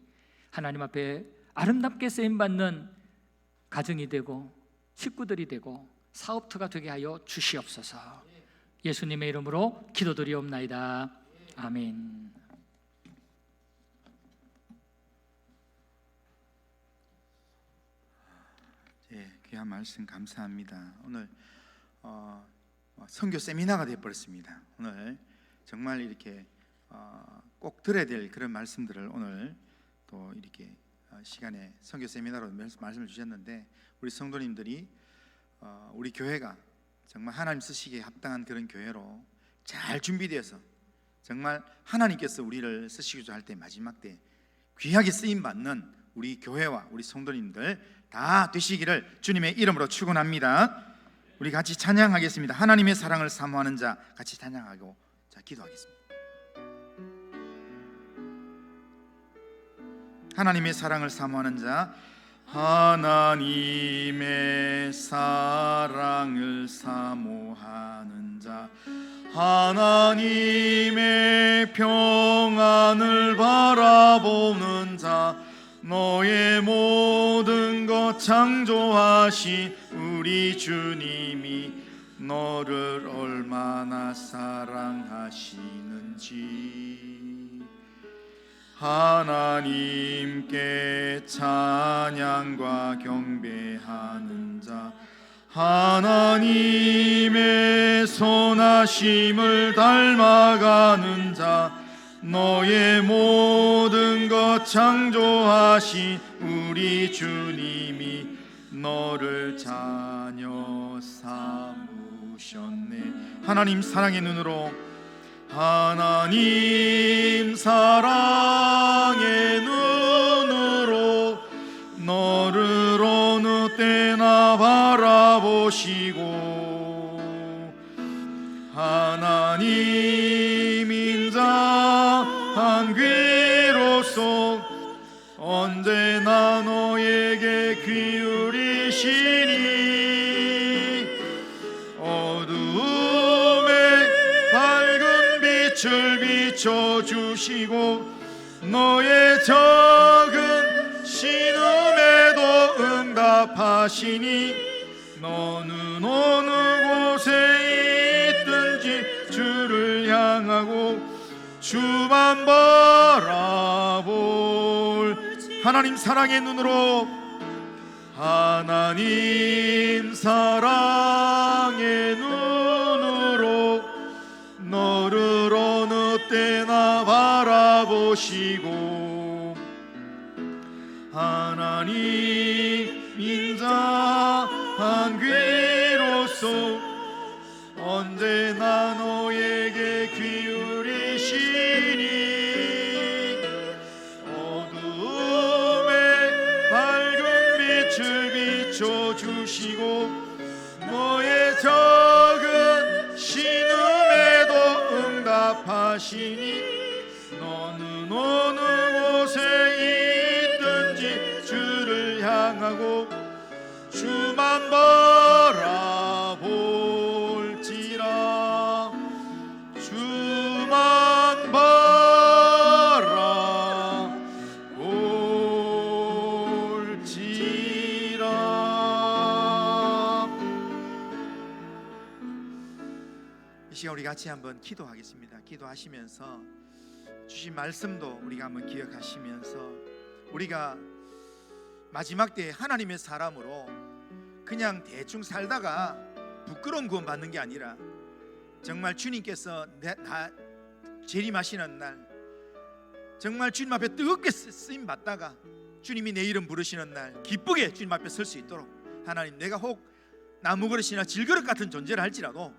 하나님 앞에 아름답게 쓰임받는 가정이 되고 식구들이 되고 사업터가 되게 하여 주시옵소서. 예수님의 이름으로 기도드리옵나이다. 아멘. 귀한 말씀 감사합니다. 오늘 선교 세미나가 되어버렸습니다. 오늘 정말 이렇게 꼭 들어야 될 그런 말씀들을 오늘 또 이렇게 시간에 선교 세미나로 말씀을 주셨는데, 우리 성도님들이 우리 교회가 정말 하나님 쓰시기에 합당한 그런 교회로 잘 준비되어서 정말 하나님께서 우리를 쓰시고자 할 때 마지막 때 귀하게 쓰임받는 우리 교회와 우리 성도님들 다 되시기를 주님의 이름으로 축원합니다. 우리 같이 찬양하겠습니다. 하나님의 사랑을 사모하는 자, 같이 찬양하고 기도하겠습니다. 하나님의 사랑을 사모하는 자, 하나님의 사랑을 사모하는 자, 하나님의 평안을 바라보는 자, 너의 모든 것 창조하신 우리 주님이 너를 얼마나 사랑하시는지 하나님께 찬양과 경배하는 자, 하나님의 선하심을 닮아가는 자, 너의 모든 것 창조하신 우리 주님이 너를 자녀 삼으셨네. 하나님 사랑의 눈으로, 하나님 사랑의 눈으로 너를 어느 때나 바라보시고, 하나님 인자한 귀로서 언제나 너에게 기울이시니 어두움에 밝은 빛을 비춰주시고 너의 적은 신음에도 응답하시니 너는 어느 곳에 있든지 주를 향하고 주만 바라볼 하나님 사랑의 눈으로, 하나님 사랑의 눈으로 너를 어느 때나 바라볼 보시고 하나님 인자한 귀로서 언제나 너에게 기울이시니 어두움에 밝은 빛을 비춰주시고 너의 적은 신음에도 응답하시니 너는 어느 곳에 있든지 주를 향하고 주만 바라볼지라 주만 바라볼지라. 이 시간 우리 같이 한번 기도하겠습니다. 기도하시면서 주신 말씀도 우리가 한번 기억하시면서 우리가 마지막 때에 하나님의 사람으로 그냥 대충 살다가 부끄러움 구원 받는 게 아니라 정말 주님께서 나 재림하시는 날 정말 주님 앞에 뜨겁게 쓰임 받다가 주님이 내 이름 부르시는 날 기쁘게 주님 앞에 설 수 있도록 하나님, 내가 혹 나무 그릇이나 질그릇 같은 존재를 할지라도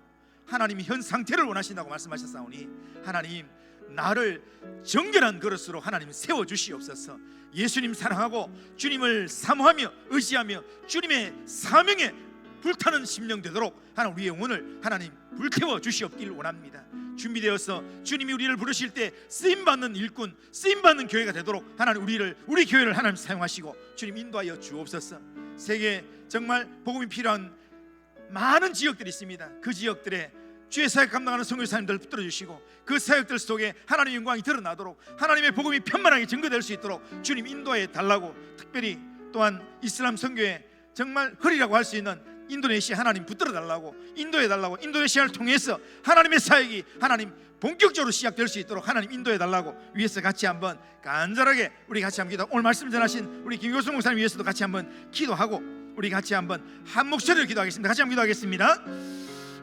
하나님이 현 상태를 원하신다고 말씀하셨사오니 하나님, 나를 정결한 그릇으로 하나님 세워주시옵소서. 예수님 사랑하고 주님을 사모하며 의지하며 주님의 사명에 불타는 심령 되도록 하나님 우리의 영혼을 하나님 불태워 주시옵길 원합니다. 준비되어서 주님이 우리를 부르실 때 쓰임받는 일꾼, 쓰임받는 교회가 되도록 하나님 우리 교회를 하나님 사용하시고 주님 인도하여 주옵소서. 세계에 정말 복음이 필요한 많은 지역들이 있습니다. 그 지역들에 주의 사역 감당하는 선교사님들 붙들어 주시고 그 사역들 속에 하나님의 영광이 드러나도록 하나님의 복음이 편만하게 증거될 수 있도록 주님 인도해 달라고, 특별히 또한 이슬람 선교에 정말 허리라고 할 수 있는 인도네시아 하나님 붙들어 달라고, 인도해 달라고, 인도네시아를 통해서 하나님의 사역이 하나님 본격적으로 시작될 수 있도록 하나님 인도해 달라고 위해서 같이 한번 간절하게 우리 같이 한번 기도, 오늘 말씀 전하신 우리 김교수 목사님 위해서도 같이 한번 기도하고 우리 같이 한번 한 목소리로 기도하겠습니다. 같이 한번 기도하겠습니다.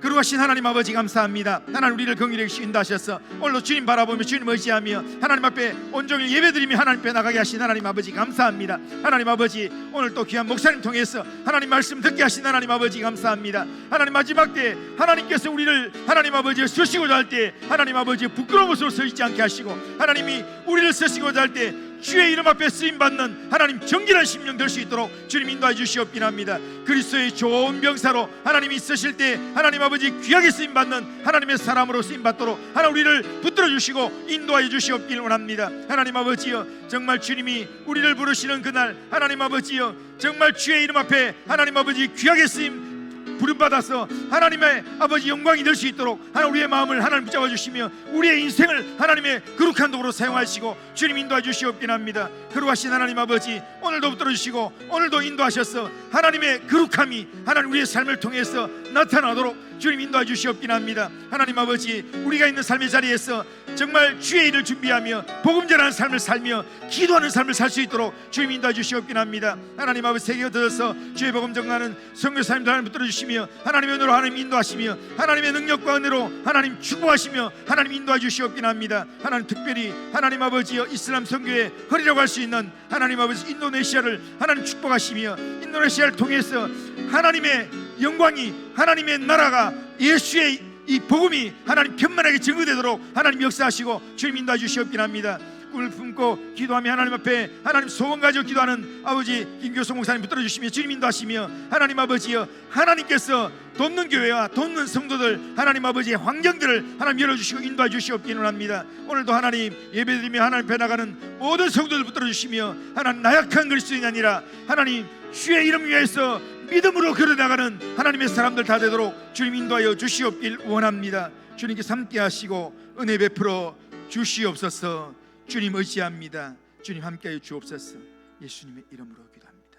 거룩하신 하나님 아버지 감사합니다. 하나님 우리를 긍휼히 인도하셔서 오늘도 주님 바라보며 주님 의지하며 하나님 앞에 온종일 예배드리며 하나님 앞에 나가게 하신 하나님 아버지 감사합니다. 하나님 아버지 오늘 또 귀한 목사님 통해서 하나님 말씀 듣게 하신 하나님 아버지 감사합니다. 하나님 마지막 때 하나님께서 우리를 하나님 아버지 쓰시고자 할 때 하나님 아버지 부끄러운 것으로 서 있지 않게 하시고 하나님이 우리를 쓰시고자 할 때 주의 이름 앞에 쓰임받는 하나님 정결한 심령 될 수 있도록 주님 인도해 주시옵기나합니다. 그리스도의 좋은 병사로 하나님이 쓰실 때 하나님 아버지 귀하게 쓰임받는 하나님의 사람으로 쓰임받도록 하나님 우리를 붙들어 주시고 인도하여 주시옵길 원합니다. 하나님 아버지여, 정말 주님이 우리를 부르시는 그날 하나님 아버지여, 정말 주의 이름 앞에 하나님 아버지 귀하게 쓰임 부름받아서 하나님의 아버지 영광이 될 수 있도록 하나님 우리의 마음을 하나님 붙잡아 주시며 우리의 인생을 하나님의 거룩한 도구로 사용하시고 주님 인도해 주시옵긴 합니다. 거룩하신 하나님 아버지, 오늘도 붙들어 주시고 오늘도 인도하셔서 하나님의 거룩함이 하나님 우리의 삶을 통해서 나타나도록 주님 인도해 주시옵긴 합니다. 하나님 아버지, 우리가 있는 삶의 자리에서 정말 주의 일을 준비하며 복음 전하는 삶을 살며 기도하는 삶을 살 수 있도록 주님 인도해 주시옵긴 합니다. 하나님 아버지, 세계에 들어서 주의 복음 전하는 선교사님들 하나님 붙들어 주시며 하나님의 은혜로 하나님 인도하시며 하나님의 능력과 은혜로 하나님 축복하시며 하나님 인도해 주시옵긴 합니다. 하나님 특별히 하나님 아버지여, 이슬람 선교의 허리라고 할 수 있는 하나님 아버지 인도네시아를 하나님 축복하시며 인도네시아를 통해서 하나님의 영광이, 하나님의 나라가, 예수의 이 복음이 하나님 편만하게 증거되도록 하나님 역사하시고 주님 인도해 주시옵긴 합니다. 꿈을 품고 기도하며 하나님 앞에 하나님 소원 가지고 기도하는 아버지 김교수 목사님 붙들어 주시며 주님 인도하시며 하나님 아버지여, 하나님께서 돕는 교회와 돕는 성도들 하나님 아버지의 환경들을 하나님 열어주시고 인도해 주시옵기는 합니다. 오늘도 하나님 예배드리며 하나님 앞에 나가는 모든 성도들 붙들어 주시며 하나님 나약한 그리스도인이 아니라 하나님 주의 이름 위해서 믿음으로 걸어나가는 하나님의 사람들 다 되도록 주님 인도하여 주시옵길 원합니다. 주님께서 함께 하시고 은혜 베풀어 주시옵소서. 주님 의지합니다. 주님 함께하여 주옵소서. 예수님의 이름으로 기도합니다.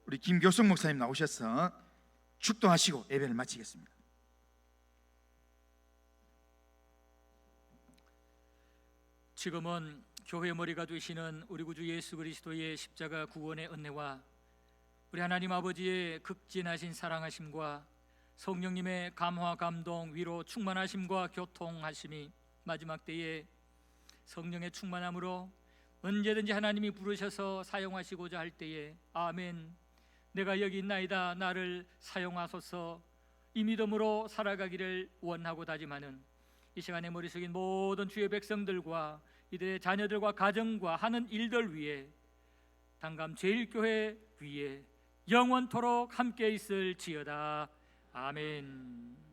우리 김교성 목사님 나오셔서 축도하시고 예배를 마치겠습니다. 지금은 교회의 머리가 되시는 우리 구주 예수 그리스도의 십자가 구원의 은혜와 우리 하나님 아버지의 극진하신 사랑하심과 성령님의 감화 감동 위로 충만하심과 교통하심이 마지막 때에 성령의 충만함으로 언제든지 하나님이 부르셔서 사용하시고자 할 때에 아멘, 내가 여기 있나이다, 나를 사용하소서, 이 믿음으로 살아가기를 원하고 다짐하는 이 시간에 머리 숙인 모든 주의 백성들과 이들의 자녀들과 가정과 하는 일들 위에 당감 제일교회 위에 영원토록 함께 있을지어다. 아멘.